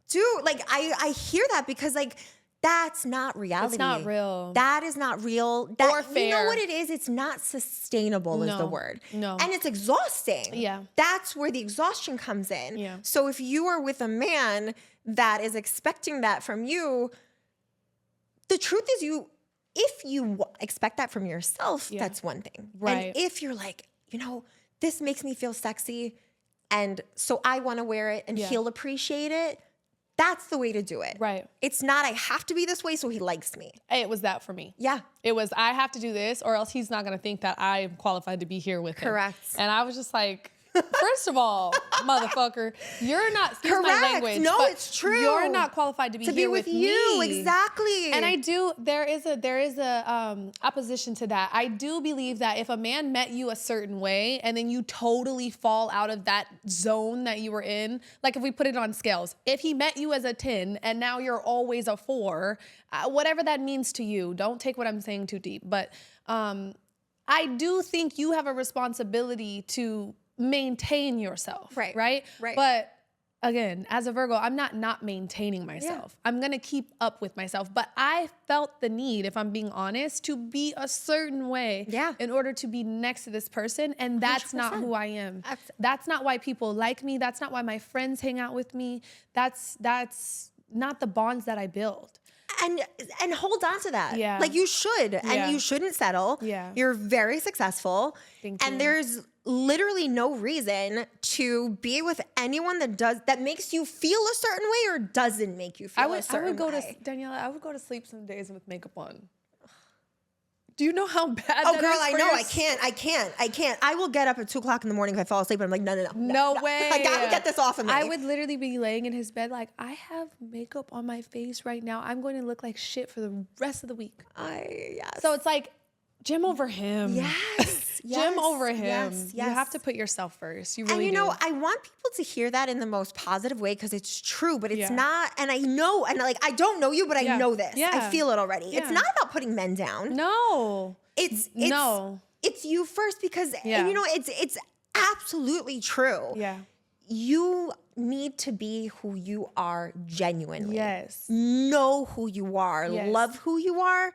dude, like, I hear that because, like, that's not reality. It's not real. That is not real. Or fair. You know what it is? It's not sustainable is the word. No. And it's exhausting. That's where the exhaustion comes in. So if you are with a man that is expecting that from you, the truth is if you expect that from yourself, that's one thing. And if you're like, you know, this makes me feel sexy and so I want to wear it and he'll appreciate it, that's the way to do it. It's not, I have to be this way so he likes me. It was that for me. It was, I have to do this or else he's not going to think that I'm qualified to be here with him. And I was just like, first of all, motherfucker, you're not, excuse my language. No, it's true. You're not qualified to be here with you. me. Exactly. And I do, there is a opposition to that. I do believe that if a man met you a certain way and then you totally fall out of that zone that you were in, like if we put it on scales, if he met you as a 10 and now you're always a 4, whatever that means to you, don't take what I'm saying too deep. But I do think you have a responsibility to maintain yourself, right? But again, as a Virgo, I'm not maintaining myself. I'm gonna keep up with myself. But I felt the need, if I'm being honest, to be a certain way in order to be next to this person. And that's 100%. Not who I am. That's not why people like me. That's not why my friends hang out with me. That's not the bonds that I build. And hold on to that. Like you should. And you shouldn't settle. You're very successful. Thank you. And there's literally no reason to be with anyone that makes you feel a certain way or doesn't make you feel a certain way. Daniela, I would go to sleep some days with makeup on. Do you know how bad that is? Oh, girl, I know. I can't. I will get up at 2 o'clock in the morning if I fall asleep. And I'm like, no way. I gotta get this off of me. I would literally be laying in his bed like, I have makeup on my face right now. I'm going to look like shit for the rest of the week. So it's like, gym over him. Gym over him. You have to put yourself first. You really do. I want people to hear that in the most positive way because it's true, but it's not. And I know, and like, I don't know you, but I know this. I feel it already. It's not about putting men down. No. It's you first because, and it's absolutely true. You need to be who you are genuinely. Know who you are. Love who you are.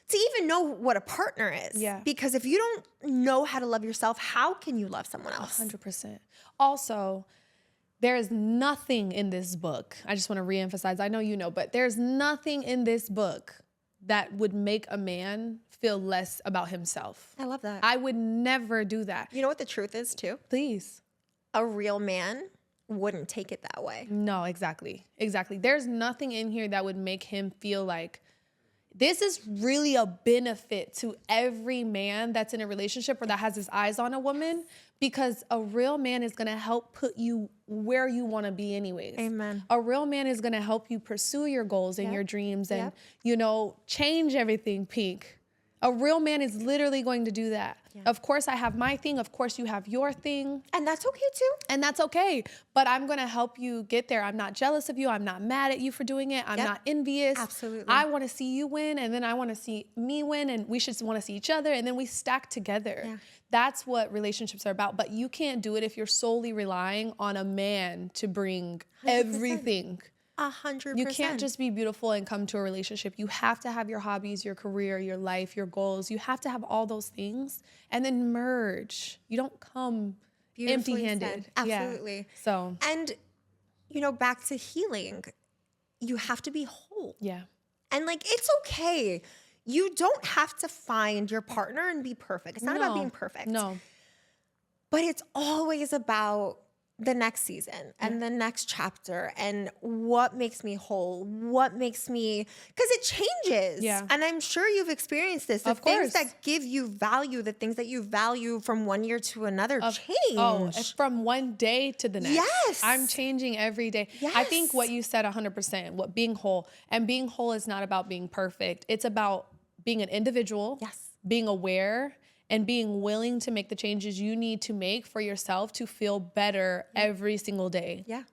To even know what a partner is. Because if you don't know how to love yourself, how can you love someone else? 100%. Also, there is nothing in this book. I just want to reemphasize. I know you know, but there's nothing in this book that would make a man feel less about himself. I love that. I would never do that. You know what the truth is too? Please. A real man wouldn't take it that way. No, exactly. There's nothing in here that would make him feel like, this is really a benefit to every man that's in a relationship or that has his eyes on a woman, because a real man is going to help put you where you want to be anyways. Amen. A real man is going to help you pursue your goals and your dreams and, change everything pink. A real man is literally going to do that. Of course, I have my thing. Of course, you have your thing. And that's okay too. And that's okay. But I'm going to help you get there. I'm not jealous of you. I'm not mad at you for doing it. I'm not envious. Absolutely. I want to see you win, and then I want to see me win, and we should want to see each other, and then we stack together. That's what relationships are about. But you can't do it if you're solely relying on a man to bring 100%. Everything. 100%. You can't just be beautiful and come to a relationship. You have to have your hobbies, your career, your life, your goals. You have to have all those things and then merge. You don't come empty-handed. Absolutely. So, and back to healing, you have to be whole. Yeah. And like, it's okay. you don't have to find your partner and be perfect. It's not about being perfect. No. But it's always about the next season and the next chapter and what makes me whole, what makes me, because it changes. Yeah. And I'm sure you've experienced this. The things that give you value, the things that you value from one year to another change. Oh, from one day to the next. Yes. I'm changing every day. Yes. I think what you said 100%, what being whole, and being whole is not about being perfect. It's about being an individual, being aware, and being willing to make the changes you need to make for yourself to feel better every single day. Yeah.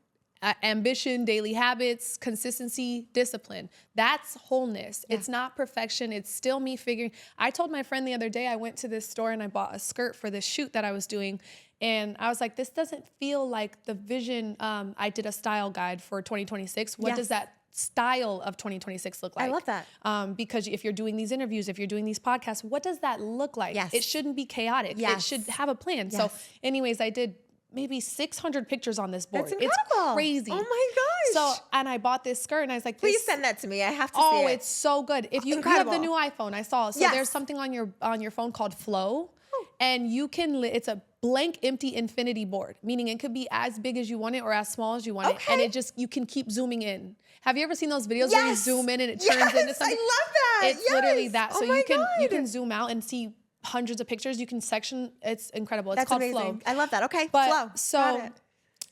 Ambition, daily habits, consistency, discipline. That's wholeness. It's not perfection. It's still me figuring. I told my friend the other day, I went to this store and I bought a skirt for this shoot that I was doing. And I was like, this doesn't feel like the vision. I did a style guide for 2026. What does that style of 2026 look like? I love that. Because if you're doing these interviews, if you're doing these podcasts, what does that look like? Yes. It shouldn't be chaotic. It should have a plan. Yes. So anyways, I did maybe 600 pictures on this board. That's incredible. It's crazy. Oh my gosh. So, and I bought this skirt and I was like, please send that to me. I have to see oh, it. it's so good. If you have the new iPhone, I saw. So there's something on your phone called Flow. And you can, it's a blank, empty infinity board, meaning it could be as big as you want it or as small as you want it. And it just, you can keep zooming in. Have you ever seen those videos where you zoom in and it turns into something? I love that. It's literally that. So you can zoom out and see hundreds of pictures. You can section. It's incredible. It's called Flow. I love that. Okay, but, Flow. So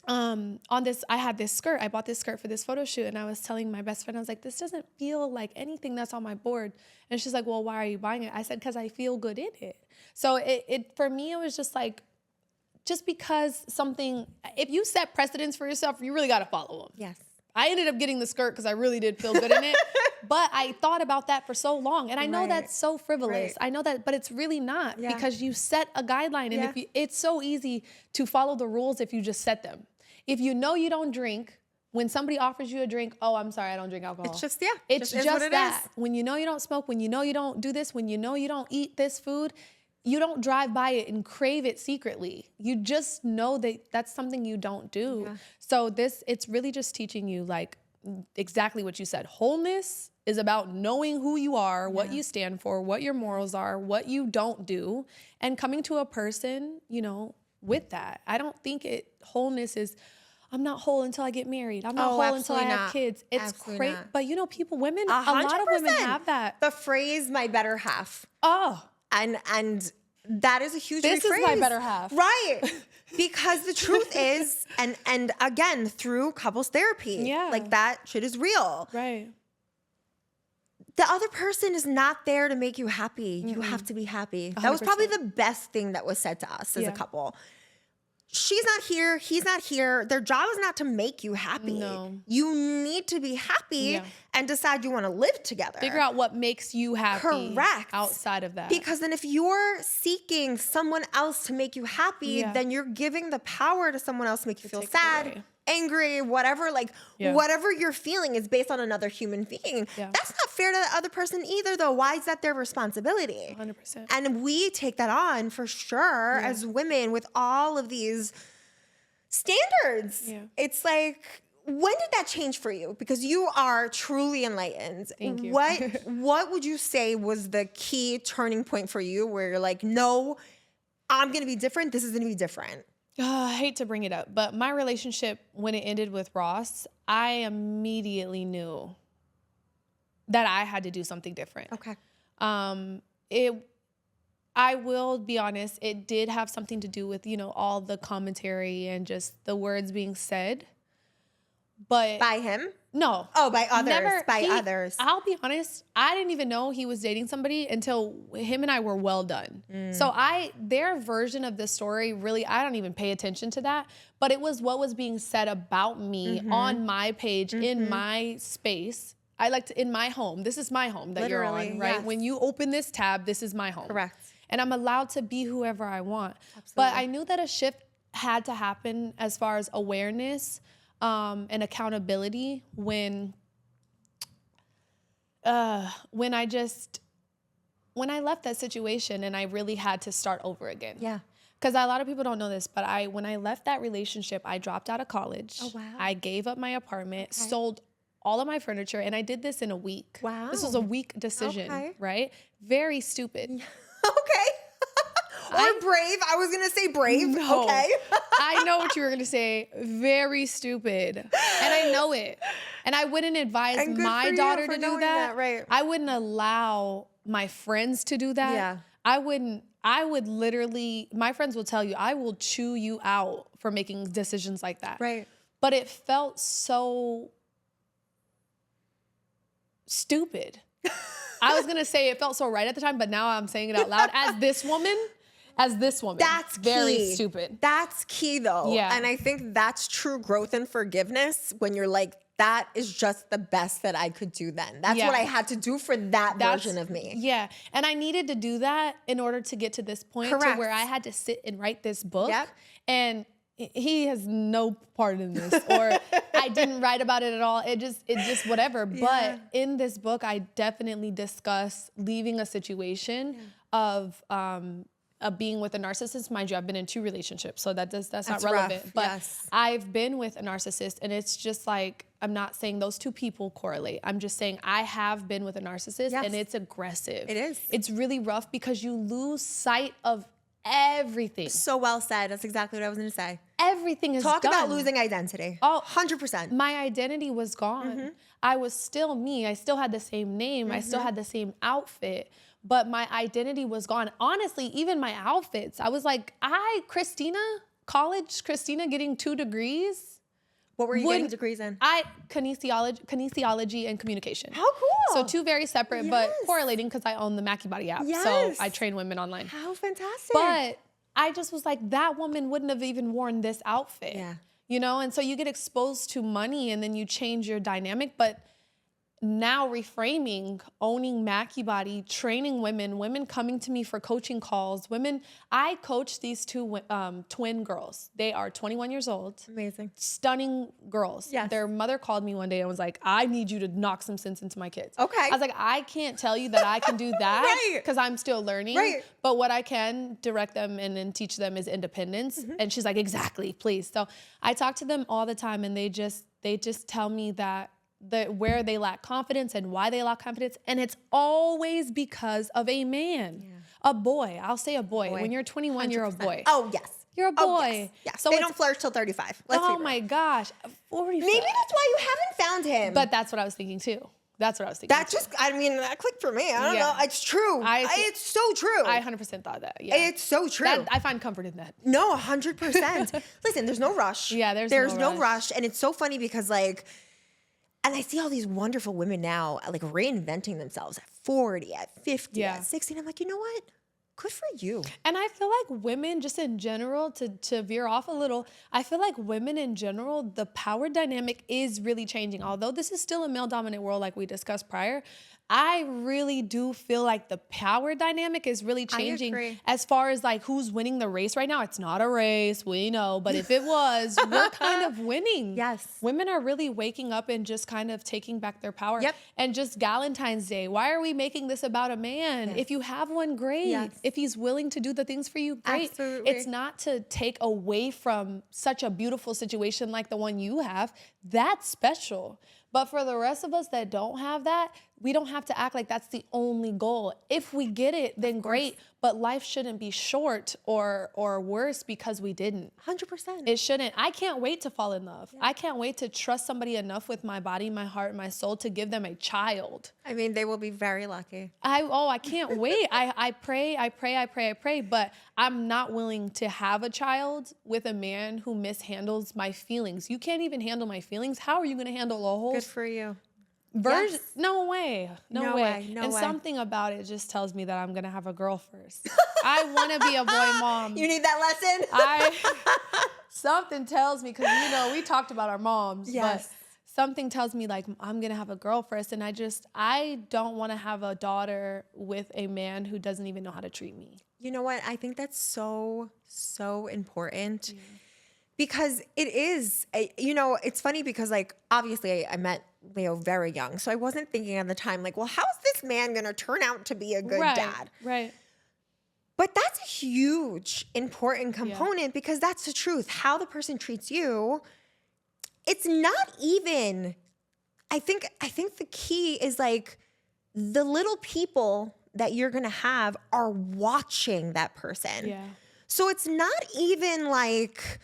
on this, I had this skirt. I bought this skirt for this photo shoot, and I was telling my best friend, I was like, this doesn't feel like anything that's on my board. And she's like, well, why are you buying it? I said, because I feel good in it. So it for me, it was just like, just because something, if you set precedents for yourself, you really got to follow them. Yes. I ended up getting the skirt because I really did feel good in it. But I thought about that for so long. And I know that's so frivolous. I know that, but it's really not because you set a guideline. And if it's so easy to follow the rules if you just set them. If you know you don't drink, when somebody offers you a drink, oh, I'm sorry, I don't drink alcohol. It's just, it's just that. When you know you don't smoke, when you know you don't do this, when you know you don't eat this food, you don't drive by it and crave it secretly. You just know that that's something you don't do. Yeah. So it's really just teaching you like exactly what you said. Wholeness is about knowing who you are, what you stand for, what your morals are, what you don't do, and coming to a person, with that. I don't think wholeness is, I'm not whole until I get married. I'm not whole until I have kids. It's crazy. But women, 100%. A lot of women have that. The phrase, my better half. Oh. And that is a huge This rephrase. is my better half. Right. Because the truth is, and again, through couples therapy, like that shit is real. Right. The other person is not there to make you happy. You have to be happy. 100%. That was probably the best thing that was said to us as a couple. She's not here. He's not here. Their job is not to make you happy. No. You need to be happy and decide you want to live together. Figure out what makes you happy. Correct. Outside of that. Because then if you're seeking someone else to make you happy, then you're giving the power to someone else to make you feel sad, angry, whatever. Whatever you're feeling is based on another human being. Yeah. That's not fair to the other person either, though. Why is that their responsibility? 100%. And we take that on for sure as women with all of these standards. Yeah. It's like, when did that change for you? Because you are truly enlightened. Thank you. What would you say was the key turning point for you where you're like, no, I'm going to be different. This is going to be different. I hate to bring it up, but my relationship, when it ended with Ross, I immediately knew that I had to do something different. Okay. I will be honest, it did have something to do with, all the commentary and just the words being said. But by him? No. Oh, by others. Others. I'll be honest, I didn't even know he was dating somebody until him and I were well done. So their version of the story, really, I don't even pay attention to that. But it was what was being said about me on my page, in my space. In my home. This is my home that you're on, right? Yes. When you open this tab, this is my home. Correct. And I'm allowed to be whoever I want. Absolutely. But I knew that a shift had to happen as far as awareness and accountability when I left that situation and I really had to start over again. Yeah. Because a lot of people don't know this, but when I left that relationship, I dropped out of college. Oh, wow. I gave up my apartment, sold all of my furniture, and I did this in a week. Wow. This was a week decision, right? Very stupid. Okay. Or brave. I was going to say brave. No. Okay. I know what you were going to say. Very stupid. And I know it. And I wouldn't advise And good for my you daughter for to do knowing that. that, right. I wouldn't allow my friends to do that. Yeah. I would literally, my friends will tell you, I will chew you out for making decisions like that. Right. But it felt so stupid. I was going to say it felt so right at the time, but now I'm saying it out loud. As this woman, That's very key. stupid. That's key though. Yeah. And I think that's true growth and forgiveness when you're like, that is just the best that I could do then. That's what I had to do for that version of me. Yeah. And I needed to do that in order to get to this point to where I had to sit and write this book. Yep. And he has no part in this, or I didn't write about it at all. It just whatever. Yeah. But in this book, I definitely discuss leaving a situation of being with a narcissist. Mind you, I've been in 2 relationships, so that's not relevant. Rough. But Yes. I've been with a narcissist, and it's just like, I'm not saying those 2 people correlate. I'm just saying I have been with a narcissist, Yes. and it's aggressive. It is. It's really rough because you lose sight of everything. So well said. That's exactly what I was going to say. Everything is Talk done. about losing identity. Oh, 100%. My identity was gone. I was still me. I still had the same name. I still had the same outfit, but my identity was gone. Honestly, even my outfits, I was like, Cristina getting 2 degrees. What were you getting degrees in? Kinesiology and communication. How cool. So 2 very separate, but Yes. correlating because I own the Mackie Body app. Yes. So I train women online. How fantastic. But I just was like, that woman wouldn't have even worn this outfit. Yeah. You know, and so you get exposed to money and then you change your dynamic. But now reframing, owning Mackie Body, training women coming to me for coaching calls, I coach these 2 twin girls. They are 21 years old. Amazing. Stunning girls. Yes. Their mother called me one day and was like, I need you to knock some sense into my kids. Okay. I was like, I can't tell you that I can do that Right. because I'm still learning. Right. But what I can direct them and teach them is independence. And she's like, exactly, please. So I talk to them all the time, and they just tell me that where they lack confidence and why they lack confidence. And it's always because of a man, a boy. I'll say a boy. When you're 21, you're a boy. Oh, yes. You're a boy. Oh, yes. Yes. So they don't flourish till 35. Let's be real. my gosh. 45. Maybe that's why you haven't found him. But that's what I was thinking too. That That clicked for me. I don't Yeah. know. It's true. It's so true. I 100% thought that. Yeah. It's so true. I find comfort in that. No, 100%. Listen, there's no rush. Yeah, there's no no rush. And it's so funny because and I see all these wonderful women now like reinventing themselves at 40, at 50, at 60. And I'm like, you know what? Good for you. And I feel like women just in general, to veer off a little, I feel like women in general, the power dynamic is really changing. Although this is still a male-dominant world like we discussed prior, I really do feel like the power dynamic is really changing. I agree. As far as like who's winning the race right now. It's not a race, we know, but if it was, we're kind of winning. Yes. Women are really waking up and just kind of taking back their power. Yep. And just Valentine's Day, why are we making this about a man? Yes. If you have one, great. Yes. If he's willing to do the things for you, great. Absolutely. It's not to take away from such a beautiful situation like the one you have. That's special. But for the rest of us that don't have that, we don't have to act like that's the only goal. If we get it, then great. But life shouldn't be short or worse because we didn't. 100%. It shouldn't. I can't wait to fall in love. Yeah. I can't wait to trust somebody enough with my body, my heart, my soul to give them a child. I mean, they will be very lucky. I can't wait. I pray, but I'm not willing to have a child with a man who mishandles my feelings. You can't even handle my feelings. How are you going to handle a whole Good for you. version? Yes. No way. No way. No and way. something about it just tells me that I'm going to have a girl first. I want to be a boy mom. You need that lesson? Something tells me, because we talked about our moms, Yes. but something tells me like I'm gonna have a girl first, and I don't want to have a daughter with a man who doesn't even know how to treat me. You know what? I think that's so important because it is, it's funny because like, obviously I met Leo very young. So I wasn't thinking at the time like, well, how's this man going to turn out to be a good dad? Right. But that's a huge, important component because that's the truth. How the person treats you, it's not even I think the key is like the little people that you're going to have are watching that person. Yeah. So it's not even like,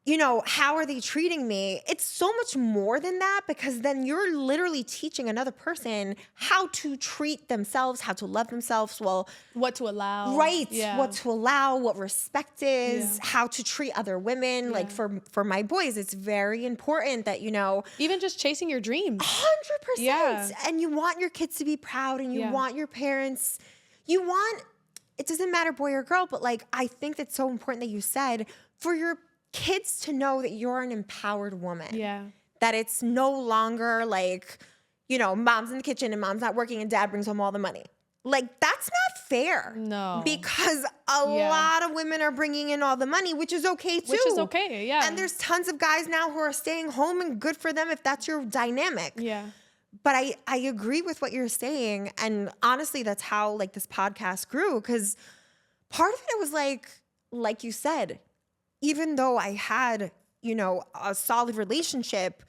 you know, how are they treating me? It's so much more than that, because then you're literally teaching another person how to treat themselves, how to love themselves. Well, What to allow. right. Yeah. What to allow, what respect is, Yeah. how to treat other women. Yeah. Like for my boys, it's very important that, you know, Even just chasing your dreams. 100%. Yeah. And you want your kids to be proud, and you Yeah. want your parents, it doesn't matter boy or girl, but like, I think that's so important that you said for your kids to know that you're an empowered woman. Yeah. That it's no longer like, you know, mom's in the kitchen and mom's not working and dad brings home all the money. Like, that's not fair. No. Because a lot of women are bringing in all the money, which is okay too. Which is okay, yeah. And there's tons of guys now who are staying home, and good for them if that's your dynamic. Yeah. But I agree with what you're saying. And honestly, that's how like this podcast grew. Because part of it was like you said, even though I had, you know, a solid relationship,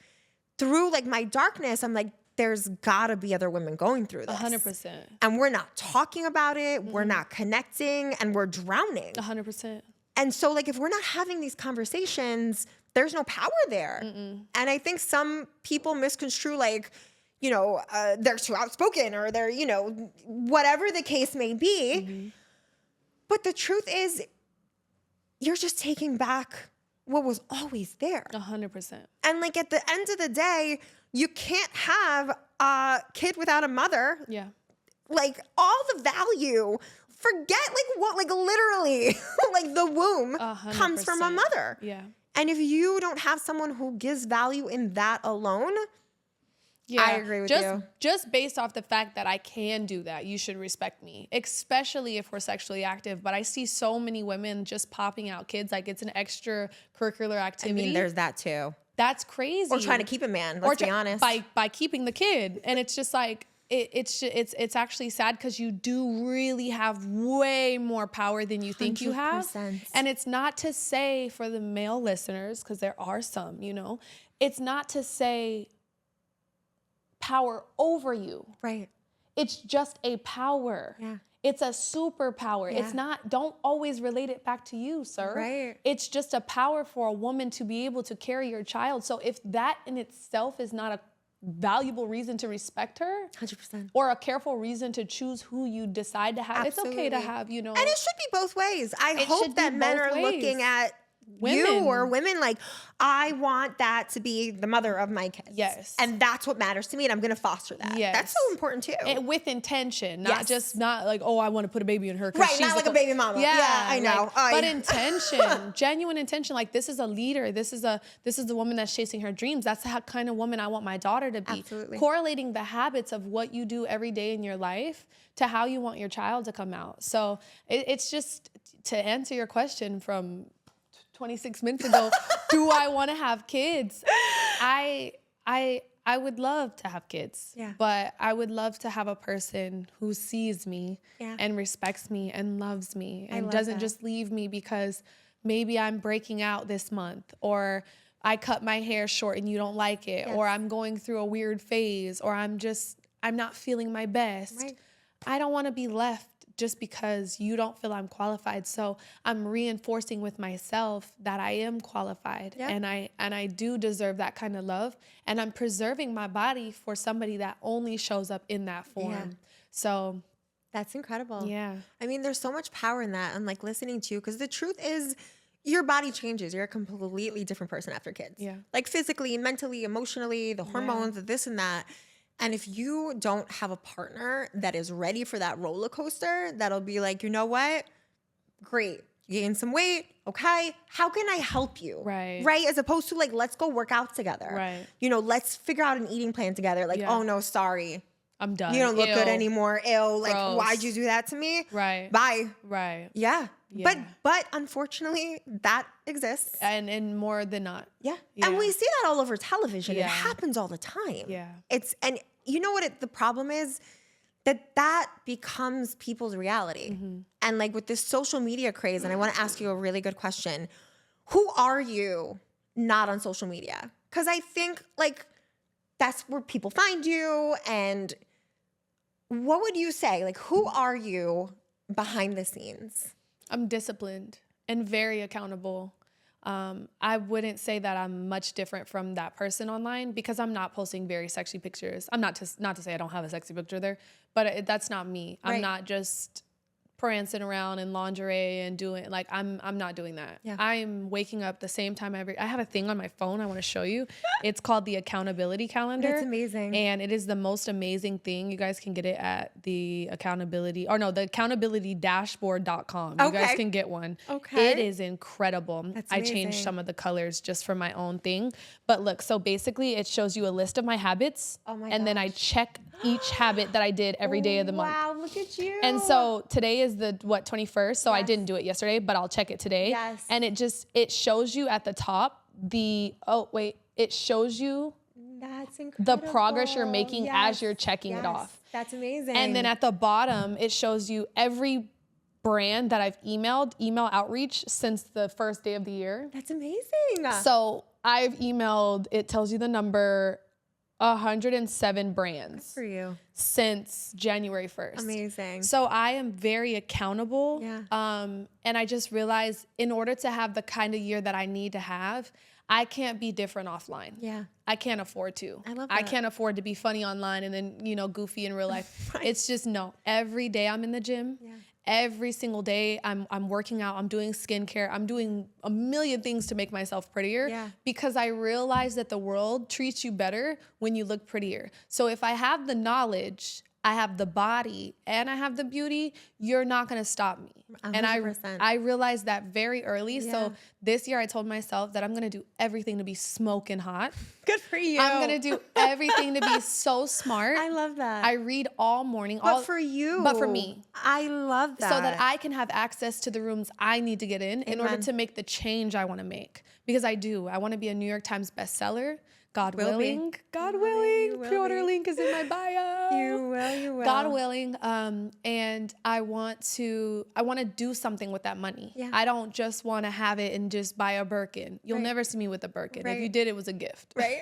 through like my darkness, I'm like, there's gotta be other women going through this. 100%. And we're not talking about it. We're not connecting, and we're drowning. 100%. And so like, if we're not having these conversations, there's no power there. And I think some people misconstrue like, you know, they're too outspoken, or they're, you know, whatever the case may be. But the truth is, you're just taking back what was always there. 100%. And like, at the end of the day, you can't have a kid without a mother. Yeah. Like, all the value, forget like what, like literally, like the womb 100%. comes from a mother. Yeah. And if you don't have someone who gives value in that alone, Yeah. I agree with you. Just based off the fact that I can do that, you should respect me, especially if we're sexually active. But I see so many women just popping out kids like it's an extracurricular I activity. mean, there's that too. That's crazy. Or trying to keep a man, let's be honest. By keeping the kid. And it's just like, it's actually sad, because you do really have way more power than you think you have. 100%. And it's not to say, for the male listeners, because there are some, you know, it's not to say power over you. Right. It's just a power. Yeah. It's a superpower. Yeah. It's not, don't always relate it back to you, sir. Right. It's just a power for a woman to be able to carry your child. So if that in itself is not a valuable reason to respect her, 100%. or a careful reason to choose who you decide to have, Absolutely. it's okay to have, you know. And it should be both ways. I It hope should that be men both are ways. looking at Women. you or women like, I want that to be the mother of my kids. Yes. And that's what matters to me, and I'm going to foster that. Yes. That's so important too. With intention, Yes. not like, oh, I want to put a baby in her. Right, she's not like a baby mama. Yeah, Yeah, I know. But intention, genuine intention. Like, this is a leader. This is the woman that's chasing her dreams. That's the kind of woman I want my daughter to be. Absolutely. Correlating the habits of what you do every day in your life to how you want your child to come out. So it's just to answer your question from 26 minutes ago, do I want to have kids? I would love to have kids. Yeah. But I would love to have a person who sees me Yeah. and respects me and loves me and love doesn't that. just leave me because maybe I'm breaking out this month, or I cut my hair short and you don't like it, or I'm going through a weird phase, or I'm not feeling my best. Right. I don't want to be left just because you don't feel I'm qualified. So I'm reinforcing with myself that I am qualified, Yeah. and I do deserve that kind of love, and I'm preserving my body for somebody that only shows up in that form. Yeah. So That's incredible. yeah. I mean, there's so much power in that. And like, listening to you, because the truth is, your body changes. You're a completely different person after kids. Yeah. Like, physically, mentally, emotionally, the hormones, this and that. And if you don't have a partner that is ready for that roller coaster, that'll be like, you know what? Great. You gain some weight. Okay. How can I help you? Right. Right. As opposed to like, let's go work out together. Right. You know, let's figure out an eating plan together. Like, Yeah. oh no, sorry. I'm done. You don't look good Ew. anymore. Ew. Like, Gross. why'd you do that to me? Right. Bye. Right. Yeah. Yeah. But unfortunately, that exists. And more than not. Yeah. Yeah. And we see that all over television. Yeah. It happens all the time. Yeah. And you know what the problem is? That becomes people's reality. Mm-hmm. And like, with this social media craze, and I want to ask you a really good question. Who are you not on social media? Because I think like that's where people find you. And what would you say? Like, who are you behind the scenes? I'm disciplined and very accountable. I wouldn't say that I'm much different from that person online because I'm not posting very sexy pictures. I'm not to say I don't have a sexy picture there, but that's not me. I'm not just prancing around in lingerie and doing like I'm not doing that. Yeah. I'm waking up the same time I have a thing on my phone I want to show you. It's called the accountability calendar. That's amazing. And it is the most amazing thing. You guys can get it at the accountabilitydashboard.com. You guys can get one. Okay. It is incredible. That's I amazing. changed some of the colors just for my own thing. But look, so basically it shows you a list of my habits. Oh my and then I check each habit that I did every day of the month. Wow, look at you. And so today is the 21st. So I didn't do it yesterday, but I'll check it today. Yes. And it shows you at the top it shows you That's incredible. the progress you're making as you're checking it off. That's amazing. And then at the bottom, it shows you every brand that I've emailed, email outreach since the first day of the year. That's amazing. So I've emailed, it tells you the number, 107 brands for you. since January 1st. Amazing. So I am very accountable. Yeah. And I just realized in order to have the kind of year that I need to have, I can't be different offline. Yeah. I can't afford to. I love I that. can't afford to be funny online and then, goofy in real life. Right. It's just no. Every day I'm in the gym. Yeah. Every single day I'm working out. I'm doing skincare. I'm doing a million things to make myself prettier. Yeah. Because I realize that the world treats you better when you look prettier. So if I have the knowledge, I have the body, and I have the beauty, you're not gonna stop me. 100%. And I realized that very early. Yeah. So this year I told myself that I'm gonna do everything to be smoking hot. Good for you. I'm gonna do everything to be so smart. I love that. I read all morning. But for you. But for me. I love that. So that I can have access to the rooms I need to get in order to make the change I wanna make. Because I do. I wanna be a New York Times bestseller. God Will be. willing. God You willing. will Pre-order be. link is in my bio. You will. God willing. And I want to do something with that money. Yeah. I don't just want to have it and just buy a Birkin. You'll Right. never see me with a Birkin. Right. If you did, it was a gift. Right?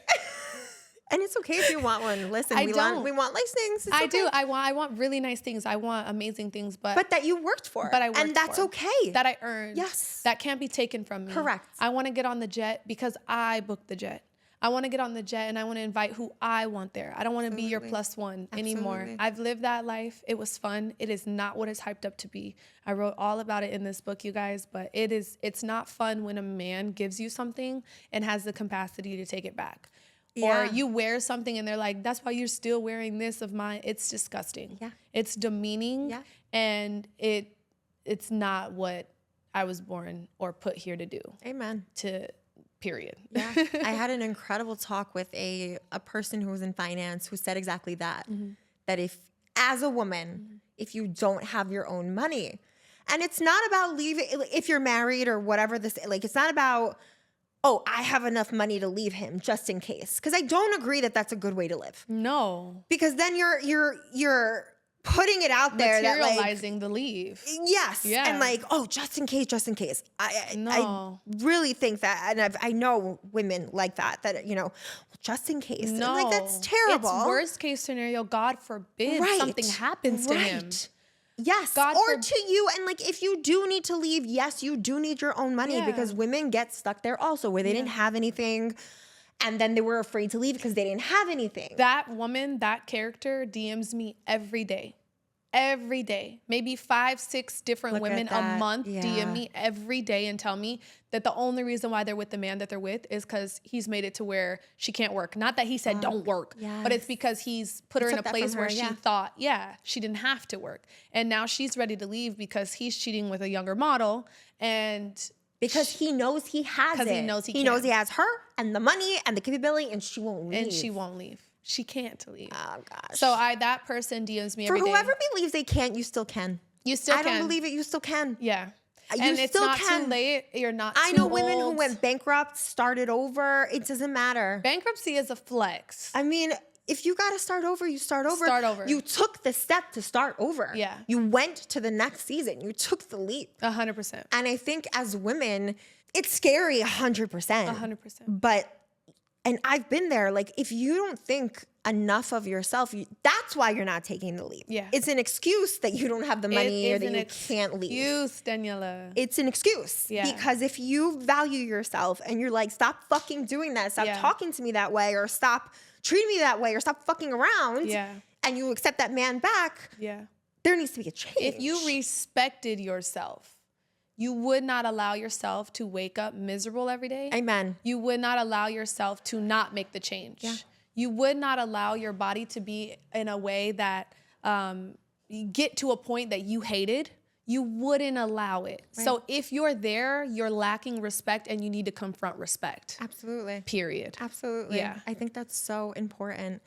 And it's okay if you want one. Listen, I we don't. want nice things. It's I okay. do. I want really nice things. I want amazing things, But that you worked for. But I worked And that's for. okay. that I earned. Yes. That can't be taken from me. Correct. I want to get on the jet because I booked the jet. I want to get on the jet and I want to invite who I want there. I don't want to be your Absolutely. plus one anymore. Absolutely. I've lived that life. It was fun. It is not what it's hyped up to be. I wrote all about it in this book, you guys, but it's not fun when a man gives you something and has the capacity to take it back. Yeah. Or you wear something and they're like, that's why you're still wearing this of mine. It's disgusting. Yeah. It's demeaning. Yeah. And it's not what I was born or put here to do. Amen. Period. Yeah. I had an incredible talk with a person who was in finance who said exactly that. Mm-hmm. That as a woman, if you don't have your own money, and it's not about leaving, if you're married or whatever it's not about, oh, I have enough money to leave him just in case. Because I don't agree that that's a good way to live. No. Because then you're putting it out there that Materializing the leave. yes. Yeah. And oh, just in case. I No. really think that, and I know women like that, just in case. And, No. that's terrible. It's worst case scenario. God forbid something happens to him. Yes. God or to you. And if you do need to leave, yes, you do need your own money Yeah. because women get stuck there also where they didn't have anything. And then they were afraid to leave because they didn't have anything. That woman, that character DMs me every day. Every day. Maybe 5-6 different Look at women a that. month Yeah. DM me every day and tell me that the only reason why they're with the man that they're with is because he's made it to where she can't work. Not that he said don't work, but it's because he's put her in a took that place from where her, she yeah. thought, she didn't have to work. And now she's ready to leave because he's cheating with a younger model and because he knows he has it. Because he knows he knows can. he has her and the money and the capability, and she won't leave. She can't leave. Oh gosh. So that person DMs me For every day. whoever believes they can't, you still can. You still I can. don't believe it. You still can. Yeah. You And it's still not can. too late. You're not I too know women who old. went bankrupt, started over. It doesn't matter. Bankruptcy is a flex. I mean, if you got to start over, you start over. Start over. You took the step to start over. Yeah. You went to the next season. You took the leap. 100%. And I think as women, it's scary 100%. 100%. But And I've been there. Like, if you don't think enough of yourself, that's why you're not taking the leap. Yeah. It's an excuse that you don't have the money or that you can't leave. Excuse, Daniela. It's an excuse. Yeah. Because if you value yourself and you're like, stop fucking doing that, stop talking to me that way, or stop treating me that way, or stop fucking around, and you accept that man back, there needs to be a change. If you respected yourself, you would not allow yourself to wake up miserable every day. Amen. You would not allow yourself to not make the change. Yeah. You would not allow your body to be in a way that you get to a point that you hated. You wouldn't allow it. Right. So if you're there, you're lacking respect and you need to confront respect. Absolutely. Period. Absolutely. Yeah. I think that's so important.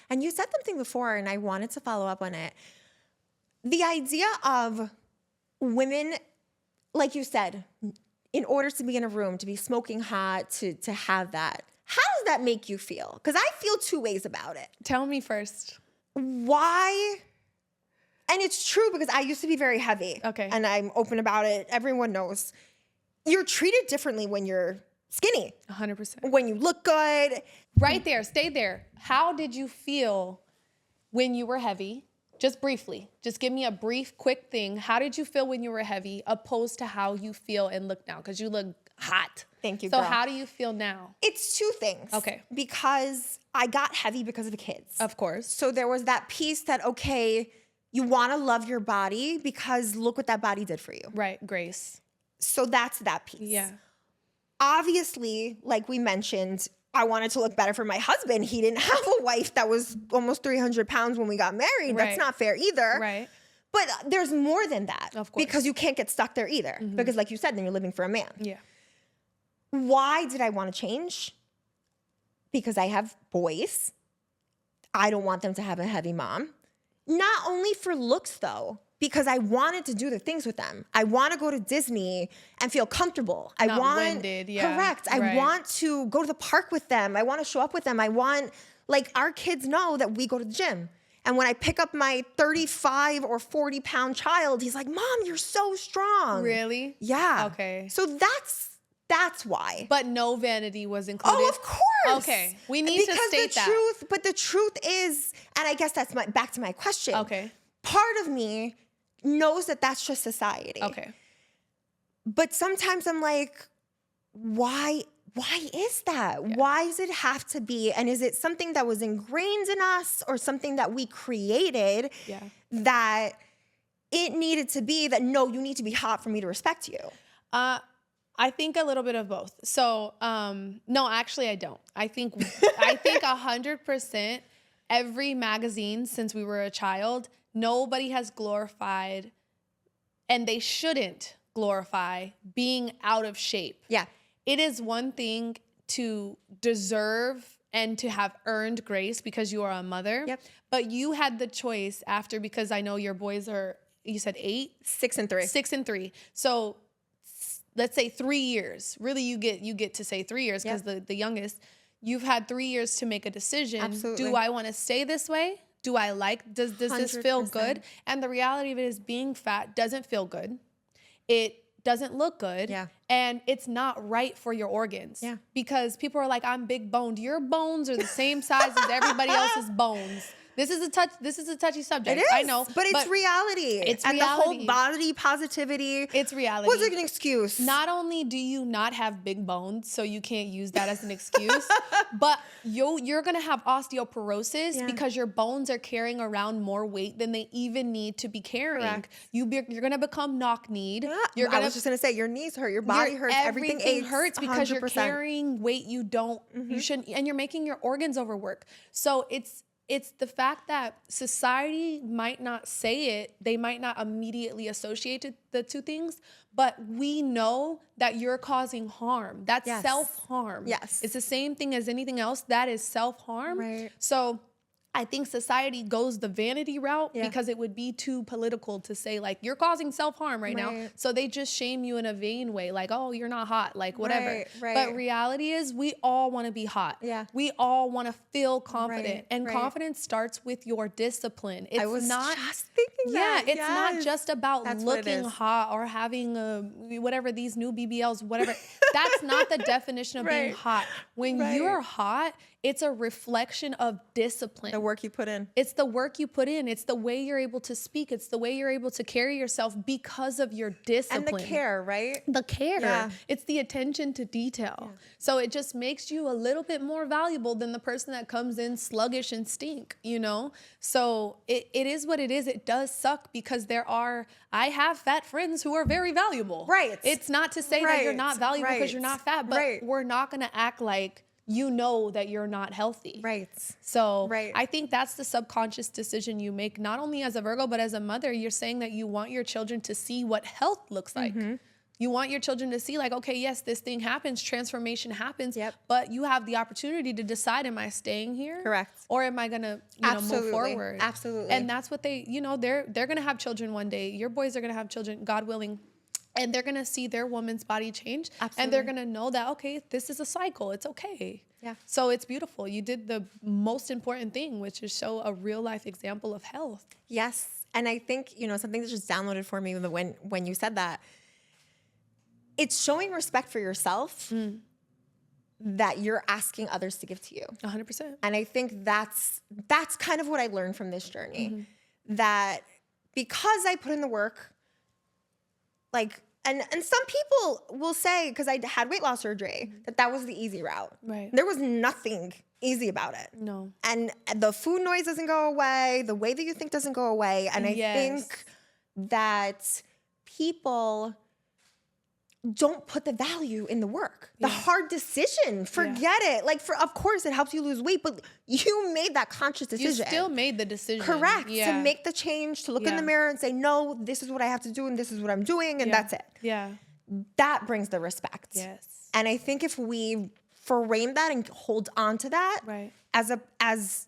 And you said something before, and I wanted to follow up on it. The idea of women, like you said, in order to be in a room, to be smoking hot, to have that, how does that make you feel? Because I feel two ways about it. Tell me first. Why? And it's true, because I used to be very heavy. Okay. And I'm open about it. Everyone knows. You're treated differently when you're skinny. 100%. When you look good. Right there. Stay there. How did you feel when you were heavy? Just briefly. Just give me a brief, quick thing. How did you feel when you were heavy opposed to how you feel and look now? Because you look hot. Thank you, So girl. how do you feel now? It's two things. Okay. Because I got heavy because of the kids. Of course. So there was that piece that, okay, you want to love your body because look what that body did for you. Right. Grace. So that's that piece. Yeah. Obviously, like we mentioned, I wanted to look better for my husband. He didn't have a wife that was almost 300 pounds when we got married. Right. That's not fair either. Right. But there's more than that. Of course. Because you can't get stuck there either. Mm-hmm. Because like you said, then you're living for a man. Yeah. Why did I want to change? Because I have boys. I don't want them to have a heavy mom. Not only for looks, though, because I wanted to do the things with them. I want to go to Disney and feel comfortable. Not winded, yeah. Correct. I want to go to the park with them. I want to show up with them. I want, like, our kids know that we go to the gym. And when I pick up my 35 or 40 pound child, he's like, Mom, you're so strong. Really? Yeah. Okay. So that's why. But no vanity was included? Oh, of course. Okay. We need to state that. But the truth is, and I guess that's back to my question. Okay. Part of me knows that that's just society. Okay. But sometimes I'm like, why is that? Yeah. Why does it have to be? And is it something that was ingrained in us or something that we created that it needed to be that, no, you need to be hot for me to respect you? I think a little bit of both. So, no, actually I don't. I think 100% every magazine since we were a child, nobody has glorified, and they shouldn't glorify, being out of shape. Yeah. It is one thing to deserve and to have earned grace because you are a mother. Yep. But you had the choice after, because I know your boys are, you said 8? 6 and 3. 6 and 3. So let's say 3 years. Really, you get to say 3 years because the youngest, you've had 3 years to make a decision. Absolutely. Do I want to stay this way? Do I like, does this feel good? And the reality of it is being fat doesn't feel good. It doesn't look good. Yeah. And it's not right for your organs. Yeah. Because people are like, I'm big boned. Your bones are the same size as everybody else's bones. This is a touchy subject. It is, I know. But it's reality. It's and reality. The whole body positivity. It's reality. Was an excuse. Not only do you not have big bones, so you can't use that as an excuse, but you're going to have osteoporosis because your bones are carrying around more weight than they even need to be carrying. Correct. You're going to become knock-kneed. Yeah. I was just going to say, your knees hurt, your body hurts, everything hurts because 100%. You're carrying weight you don't, you shouldn't, and you're making your organs overwork. So it's the fact that society might not say it, they might not immediately associate the two things, but we know that you're causing harm. That's self-harm. Yes. It's the same thing as anything else. That is self-harm. Right. So I think society goes the vanity route Yeah. because it would be too political to say like, you're causing self-harm right now. So they just shame you in a vain way. Like, oh, you're not hot, like whatever. Right. But reality is we all want to be hot. Yeah. We all want to feel confident. Right, And right. confidence starts with your discipline. It's I was not just thinking that. it's not just about That's what it looking is. hot or having whatever these new BBLs, whatever. That's not the definition of being Right. hot. When Right. you're hot, it's a reflection of discipline. The work you put in. It's the work you put in. It's the way you're able to speak. It's the way you're able to carry yourself because of your discipline. And the care, right? The care. Yeah. It's the attention to detail. So it just makes you a little bit more valuable than the person that comes in sluggish and stink, you know? So it is what it is. It does suck because I have fat friends who are very valuable. Right. It's not to say that you're not valuable because you're not fat, but Right. we're not going to act like you know that you're not healthy. Right. So Right. I think that's the subconscious decision you make, not only as a Virgo, but as a mother. You're saying that you want your children to see what health looks like. You want your children to see like, okay, yes, this thing happens, transformation happens, Yep. but you have the opportunity to decide, am I staying here? Correct. Or am I gonna move forward? Absolutely. And that's what they're gonna have children one day. Your boys are gonna have children, God willing. And they're gonna see their woman's body change. Absolutely. And they're gonna know that, okay, this is a cycle. It's okay. Yeah. So it's beautiful. You did the most important thing, which is show a real life example of health. Yes. And I think, something that just downloaded for me when you said that, it's showing respect for yourself that you're asking others to give to you. 100%. And I think that's kind of what I learned from this journey. That because I put in the work, like, and some people will say, because I had weight loss surgery, that was the easy route. Right. There was nothing easy about it. No. And the food noise doesn't go away. The way that you think doesn't go away. And I think that people don't put the value in the work. The hard decision, forget it. Like, of course, it helps you lose weight, but you made that conscious decision. You still made the decision. Correct. Yeah. To make the change, to look in the mirror and say, no, this is what I have to do and this is what I'm doing, and that's it. Yeah. That brings the respect. Yes. And I think if we frame that and hold on to that, Right. as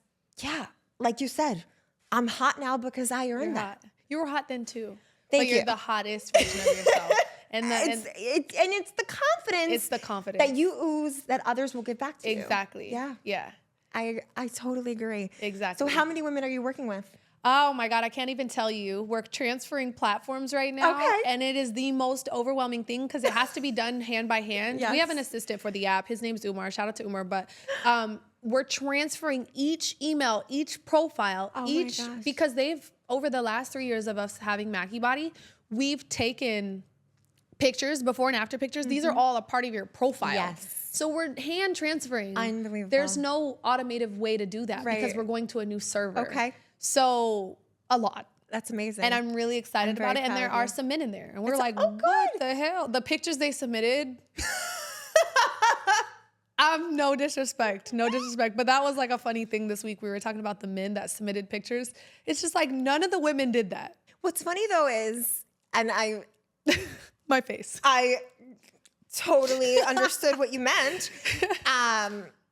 like you said, I'm hot now because I earned that. Hot. You were hot then too. Thank but you're you. the hottest version of yourself. And it's the confidence. It's the confidence that you ooze that others will give back to you. Exactly. Yeah. Yeah. I totally agree. Exactly. So how many women are you working with? Oh my God, I can't even tell you. We're transferring platforms right now. Okay. And it is the most overwhelming thing because it has to be done hand by hand. Yes. We have an assistant for the app. His name's Umar. Shout out to Umar. But we're transferring each email, each profile, because over the last 3 years of us having Mackie Body, we've taken pictures, before and after pictures. These are all a part of your profile. Yes. So we're hand transferring. Unbelievable. There's no automated way to do that because Right. we're going to a new server. Okay. So a lot. That's amazing. And I'm really excited very about it. And proud there of are you. some men in there. And we're like, oh, what good. the hell? The pictures they submitted. No disrespect. But that was like a funny thing this week. We were talking about the men that submitted pictures. It's just like none of the women did that. What's funny though is, and My face. I totally understood what you meant.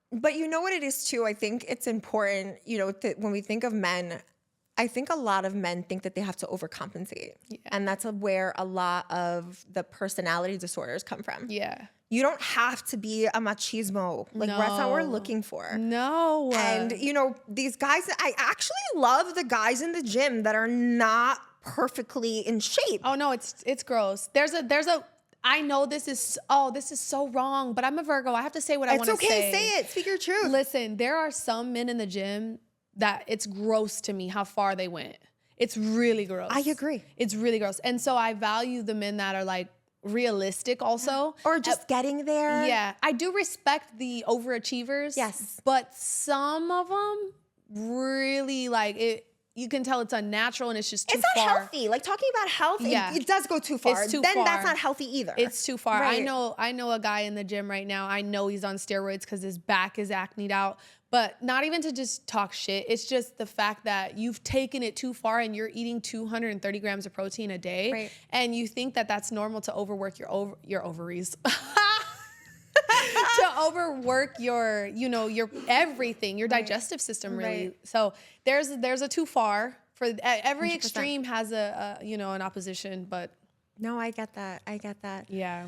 But you know what it is too? I think it's important, that when we think of men, I think a lot of men think that they have to overcompensate. Yeah. And that's where a lot of the personality disorders come from. Yeah. You don't have to be a machismo. Like, that's not what we're looking for. No. And, these guys, I actually love the guys in the gym that are not perfectly in shape. Oh no, it's gross. I know this is so wrong, but I'm a Virgo. I have to say what I want to say. It's okay, say it. Speak your truth. Listen, there are some men in the gym that it's gross to me how far they went. It's really gross. I agree. It's really gross. And so I value the men that are like realistic also. Or just getting there. Yeah. I do respect the overachievers. Yes. But some of them really like it. You can tell it's unnatural and it's just too far. It's not healthy. Like, talking about health, it does go too far. It's too then far. that's not healthy either. It's too far. Right. I know a guy in the gym right now. I know he's on steroids because his back is acneed out. But not even to just talk shit. It's just the fact that you've taken it too far and you're eating 230 grams of protein a day. Right. And you think that that's normal to overwork your ovaries. To overwork your, you know, your everything, your digestive system, really. Right. So there's a too far for every 100%. extreme has a you know, an opposition, but No, I get that. I get that. yeah.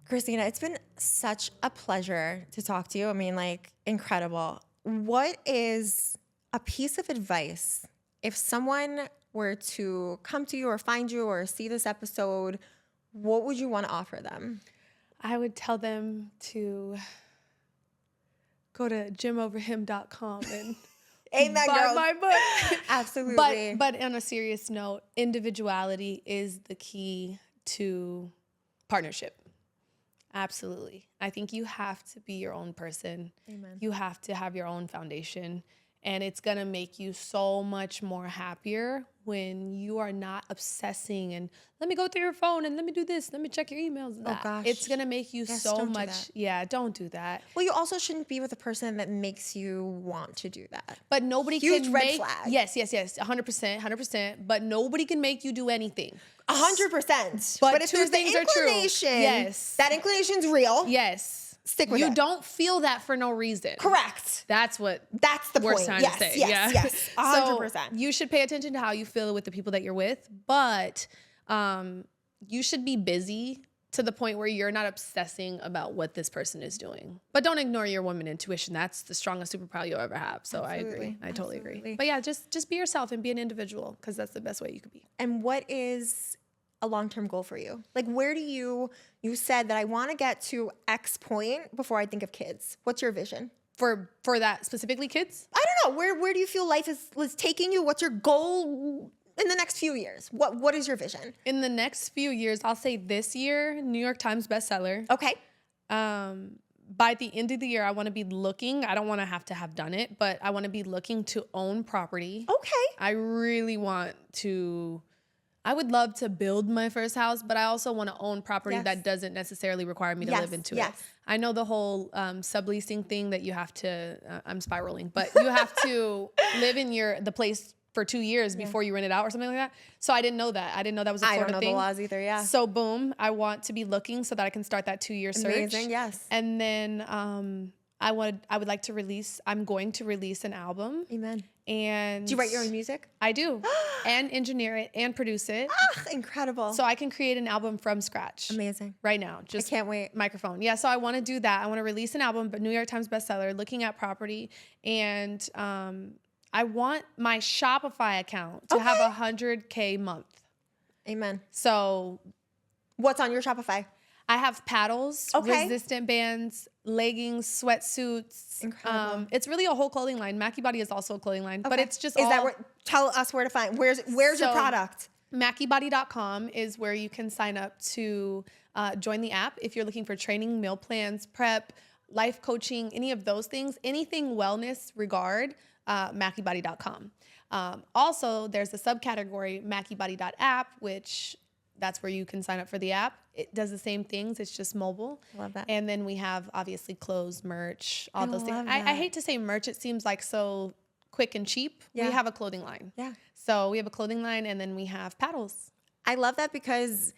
Christina, it's been such a pleasure to talk to you. I mean, like, incredible. What is a piece of advice if someone were to come to you or find you or see this episode, what would you want to offer them? I would tell them to go to gymoverhim.com and Amen, buy girl. my book. Absolutely. But on a serious note, individuality is the key to partnership. Absolutely. I think you have to be your own person. Amen. You have to have your own foundation. And it's going to make you so much more happier when you are not obsessing and let me go through your phone and let me do this, let me check your emails. Oh, gosh. It's going to make you Yes, so don't do much. that. Yeah, don't do that. Well, you also shouldn't be with a person that makes you want to do that. But nobody Huge can red make. flag. Yes, 100%. But nobody can make you do anything. 100%. But if two there's the things are true. inclination, Yes. that inclination's real. Yes. Stick with you it. don't feel that for no reason. Correct. That's what That's the we're point. trying Yes, to say. yes, yeah. yes. 100%. So you should pay attention to how you feel with the people that you're with, but you should be busy to the point where you're not obsessing about what this person is doing. But don't ignore your woman intuition. That's the strongest superpower you'll ever have. So I agree. I totally agree. But yeah, just be yourself and be an individual because that's the best way you could be. And what is a long-term goal for you? Like, where do you said that I want to get to X point before I think of kids. What's your vision? For that specifically, kids? I don't know. Where do you feel life is taking you? What's your goal in the next few years? What is your vision? In the next few years, I'll say this year, New York Times bestseller. Okay. By the end of the year, I want to be looking. I don't want to have done it, but I want to be looking to own property. Okay. I really want to. I would love to build my first house, but I also want to own property Yes. that doesn't necessarily require me to Yes, live into yes. it. I know the whole subleasing thing that you have to, I'm spiraling, but you have to live in the place for 2 years before you rent it out or something like that. So I didn't know that. I didn't know that was a Florida I don't know thing. the laws either, yeah. So boom, I want to be looking so that I can start that 2-year search. Amazing, yes. And then I would like to release, I'm going to release an album. Amen. And Do you write your own music? I do. And engineer it and produce it. Ah, incredible. So I can create an album from scratch. Amazing. Right now. Just I can't wait. microphone. Yeah, so I want to do that. I want to release an album, but New York Times bestseller, looking at property. And I want my Shopify account to have 100K month. Amen. So What's on your Shopify? I have paddles, Okay. resistant bands, leggings, sweatsuits. Incredible. It's really a whole clothing line. Mackie Body is also a clothing line, but Okay. it's just Is all. that where, tell us where to find, where's your So- product? MackieBody.com is where you can sign up to join the app if you're looking for training, meal plans, prep, life coaching, any of those things, anything wellness regard, MackieBody.com. Also, there's a subcategory, MackieBody.app, which that's where you can sign up for the app. It does the same things. It's just mobile. Love that. And then we have obviously clothes, merch, all those things. love I that. hate to say merch. It seems like so quick and cheap. Yeah. We have a clothing line. Yeah. So we have a clothing line and then we have paddles. I love that because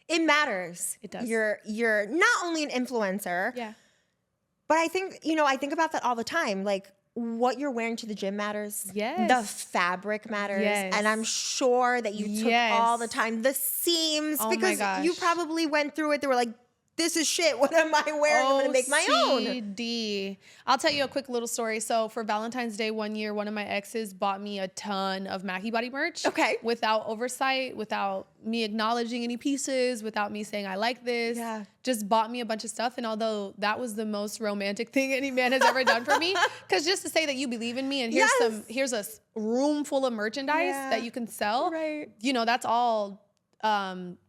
it matters. It does. You're not only an influencer, Yeah. but I think, I think about that all the time. Like, what you're wearing to the gym matters. Yes. The fabric matters. Yes. And I'm sure that you took Yes. all the time. The seams, Oh my because gosh. you probably went through it. They were like, this is shit. What am I wearing? I'm going to make my own. OCD. I'll tell you a quick little story. So for Valentine's Day one year, one of my exes bought me a ton of Mackie Body merch. Okay. Without oversight, without me acknowledging any pieces, without me saying I like this. Yeah. Just bought me a bunch of stuff. And although that was the most romantic thing any man has ever done for me, because just to say that you believe in me and here's a room full of merchandise Yeah. that you can sell. Right. That's all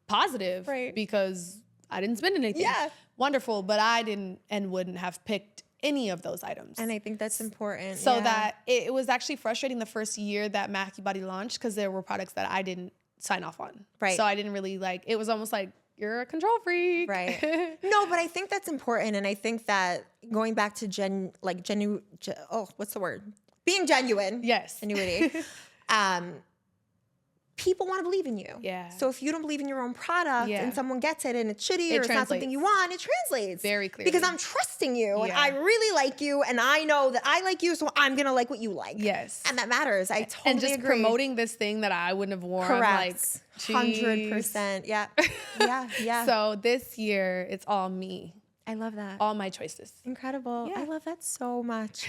positive. Right. Because I didn't spend anything. Yeah. Wonderful, but I didn't and wouldn't have picked any of those items. And I think that's important. So yeah. that it was actually frustrating the first year that Mackie Body launched because there were products that I didn't sign off on. Right. So I didn't really it was almost like, you're a control freak. Right. No, but I think that's important. And I think that going back to what's the word? Being genuine. Yes. Genuity. people want to believe in you. Yeah. So if you don't believe in your own product Yeah. and someone gets it and it's shitty or it's not something translates. you want, it translates. Very clearly. Because I'm trusting you and Yeah. I really like you and I know that I like you, so I'm going to like what you like. Yes. And that matters. I totally And just agree. promoting this thing that I wouldn't have worn. Correct. Like, 100%. Yeah. Yeah. So this year, it's all me. I love that. All my choices. Incredible. Yeah. I love that so much.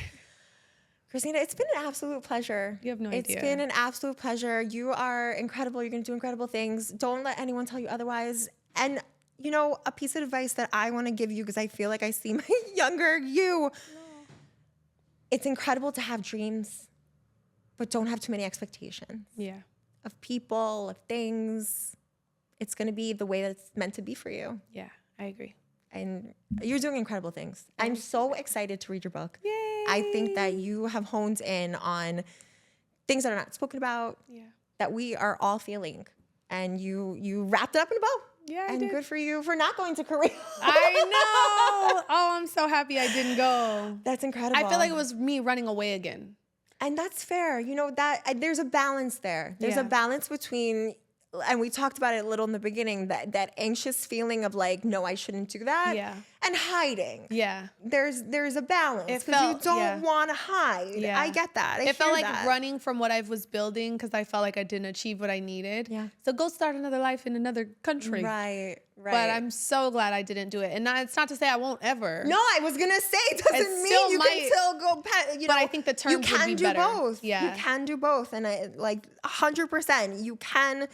Christina, it's been an absolute pleasure. You have no It's idea. been an absolute pleasure. You are incredible. You're going to do incredible things. Don't let anyone tell you otherwise. And, you know, a piece of advice that I want to give you, because I feel like I see my younger you. No. It's incredible to have dreams, but don't have too many expectations. Yeah. Of people, of things. It's going to be the way that it's meant to be for you. Yeah, I agree. And you're doing incredible things. I'm so excited to read your book. Yay. I think that you have honed in on things that are not spoken about, that we are all feeling. And you wrapped it up in a bow. Yeah, I and did. Good for you for not going to Korea. I know. Oh, I'm so happy I didn't go. That's incredible. I feel like it was me running away again. And that's fair. You know, there's a balance there. There's a balance between, and we talked about it a little in the beginning, that anxious feeling of like, no, I shouldn't do that. Yeah. And hiding. Yeah. There's a balance. It Because you felt- don't want to hide. Yeah. I get that. It felt hear like that. running from what I was building because I felt like I didn't achieve what I needed. Yeah. So go start another life in another country. Right. But I'm so glad I didn't do it. And it's not to say I won't ever. No, I was gonna say it doesn't It mean still you might, can still go. You know, but I think the terms you can would be do better. both. Yeah. You can do both, and I like 100%. You can.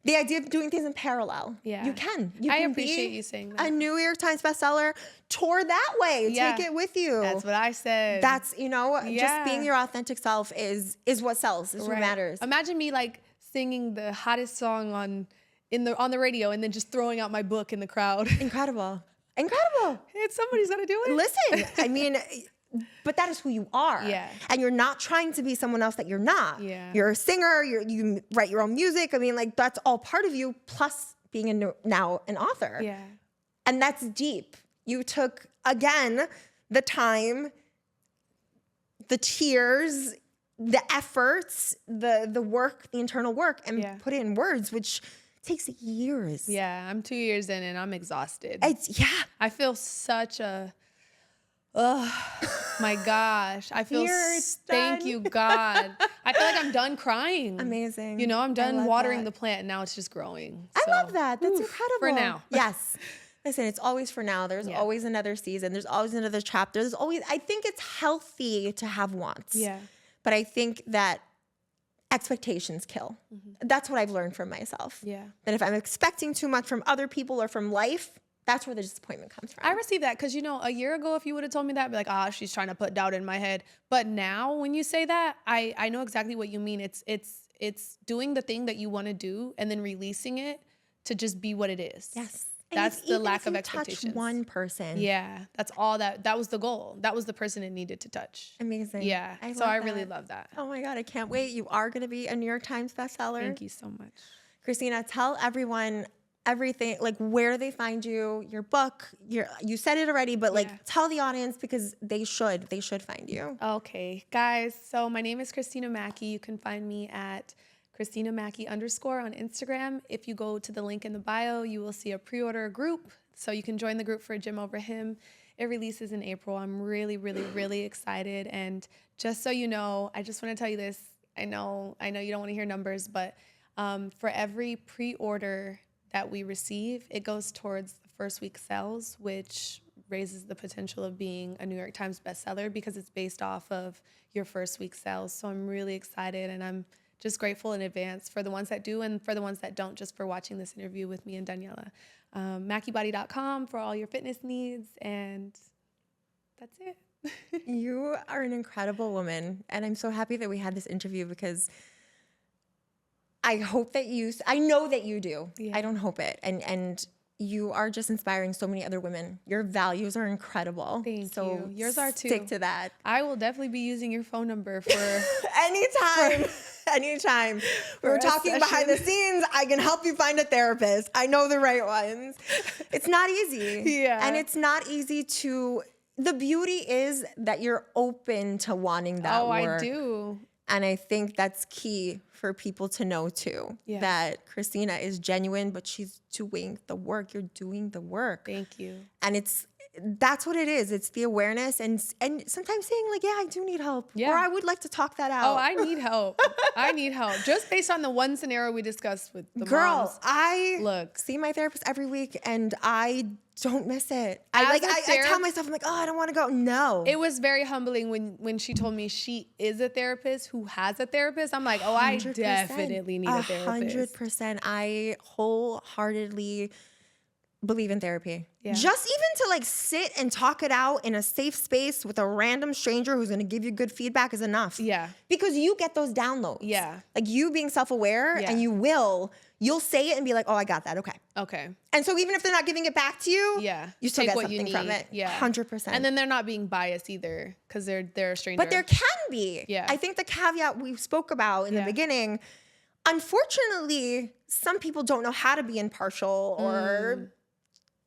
The idea of doing things in parallel. Yeah. You can. You I can appreciate be you saying that. a New York Times bestseller. Tour that way. Yeah. Take it with you. That's what I said. That's just Yeah. being your authentic self is what sells. Is what Right. matters. Imagine me like singing the hottest song on the radio and then just throwing out my book in the crowd. Incredible. Somebody's gonna do it. Listen, I mean, but that is who you are. Yeah. And you're not trying to be someone else that you're not. Yeah. You're a singer, you write your own music. I mean, like, that's all part of you, plus being now an author. Yeah. And that's deep. You took, again, the time, the tears, the efforts, the work, the internal work, and put it in words, which takes years. Yeah, I'm 2 years in and I'm exhausted. I feel such a, my gosh. I feel, thank done. you, God. I feel like I'm done crying. Amazing. You know, I'm I done love watering that. the plant. Now it's just growing. I So, love that. That's oof, incredible. For now. Yes. Listen, it's always for now. There's always another season. There's always another chapter. I think it's healthy to have wants. Yeah. But I think that expectations kill. That's what I've learned from myself. Yeah. That if I'm expecting too much from other people or from life, that's where the disappointment comes from. I receive that because, a year ago, if you would have told me that, I'd be like, she's trying to put doubt in my head. But now when you say that, I know exactly what you mean. It's doing the thing that you want to do and then releasing it to just be what it is. Yes. That's the lack of Touch expectations. one person. Yeah, that's all that was the goal. That was the person it needed to touch. Amazing. Yeah. So I really love that. Oh my God, I can't wait. You are going to be a New York Times bestseller. Thank you so much. Christina, tell everyone everything, like where they find you, your book, you said it already, but tell the audience because they should find you. Okay, guys. So my name is Cristina Mackey. You can find me at Cristina Mackey _ on Instagram. If you go to the link in the bio, you will see a pre-order group. So you can join the group for Gym Over Him. It releases in April. I'm really, really, really excited. And just so you know, I just want to tell you this. I know you don't want to hear numbers, but for every pre-order that we receive, it goes towards the first week sales, which raises the potential of being a New York Times bestseller because it's based off of your first week sales. So I'm really excited and I'm just grateful in advance for the ones that do and for the ones that don't, just for watching this interview with me and Daniela. MackieBody.com for all your fitness needs, and that's it. You are an incredible woman, and I'm so happy that we had this interview because I know that you do. Yeah. I don't hope it. And you are just inspiring so many other women. Your values are incredible. Thank you. Yours are too. Stick to that. I will definitely be using your phone number for Anytime. We were talking behind the scenes. I can help you find a therapist. I know the right ones. It's not easy. Yeah. And it's not easy to, the beauty is that you're open to wanting that work. I do. And I think that's key for people to know too, that Cristina is genuine, but she's doing the work. You're doing the work. Thank you. And that's what it is. It's the awareness and sometimes saying like, yeah, I do need help. Yeah. Or I would like to talk that out. Oh, I need help. I need help. Just based on the one scenario we discussed with the moms. I see my therapist every week and I don't miss it. I tell myself, I'm like, oh, I don't want to go. No. It was very humbling when she told me she is a therapist who has a therapist. I'm like, oh, I 100%. definitely need a therapist. 100%. I wholeheartedly believe in therapy. Yeah. Just even to like sit and talk it out in a safe space with a random stranger who's going to give you good feedback is enough. Yeah. Because you get those downloads. Yeah. Like you being self-aware and you'll say it and be like, oh, I got that. Okay. Okay. And so even if they're not giving it back to you, you still get something from it. Yeah. 100%. And then they're not being biased either because they're a stranger. But there can be. Yeah. I think the caveat we spoke about in the beginning, unfortunately, some people don't know how to be impartial or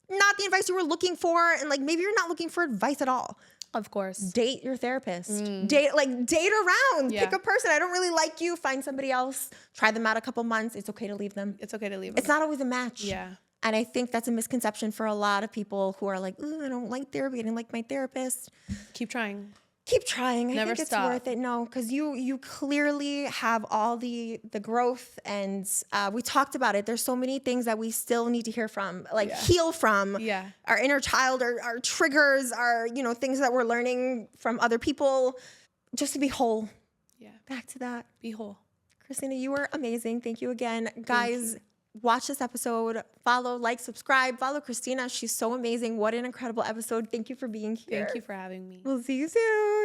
not the advice you were looking for. And like, maybe you're not looking for advice at all. Of course. Date your therapist. Date around. Yeah. Pick a person. I don't really like you. Find somebody else. Try them out a couple months. It's okay to leave them. It's okay to leave them. It's not always a match. Yeah. And I think that's a misconception for a lot of people who are like, ooh, I don't like therapy. I didn't like my therapist. Keep trying. Keep trying. Never I think stop. it's worth it. No, because you clearly have all the growth, and we talked about it. There's so many things that we still need to hear from, like heal from. Yeah. Our inner child, our triggers, our things that we're learning from other people, just to be whole. Yeah. Back to that. Be whole. Cristina, you were amazing. Thank you again, guys. Watch this episode. Follow, like, subscribe. Follow Cristina. She's so amazing. What an incredible episode. Thank you for being here. Thank you for having me. We'll see you soon.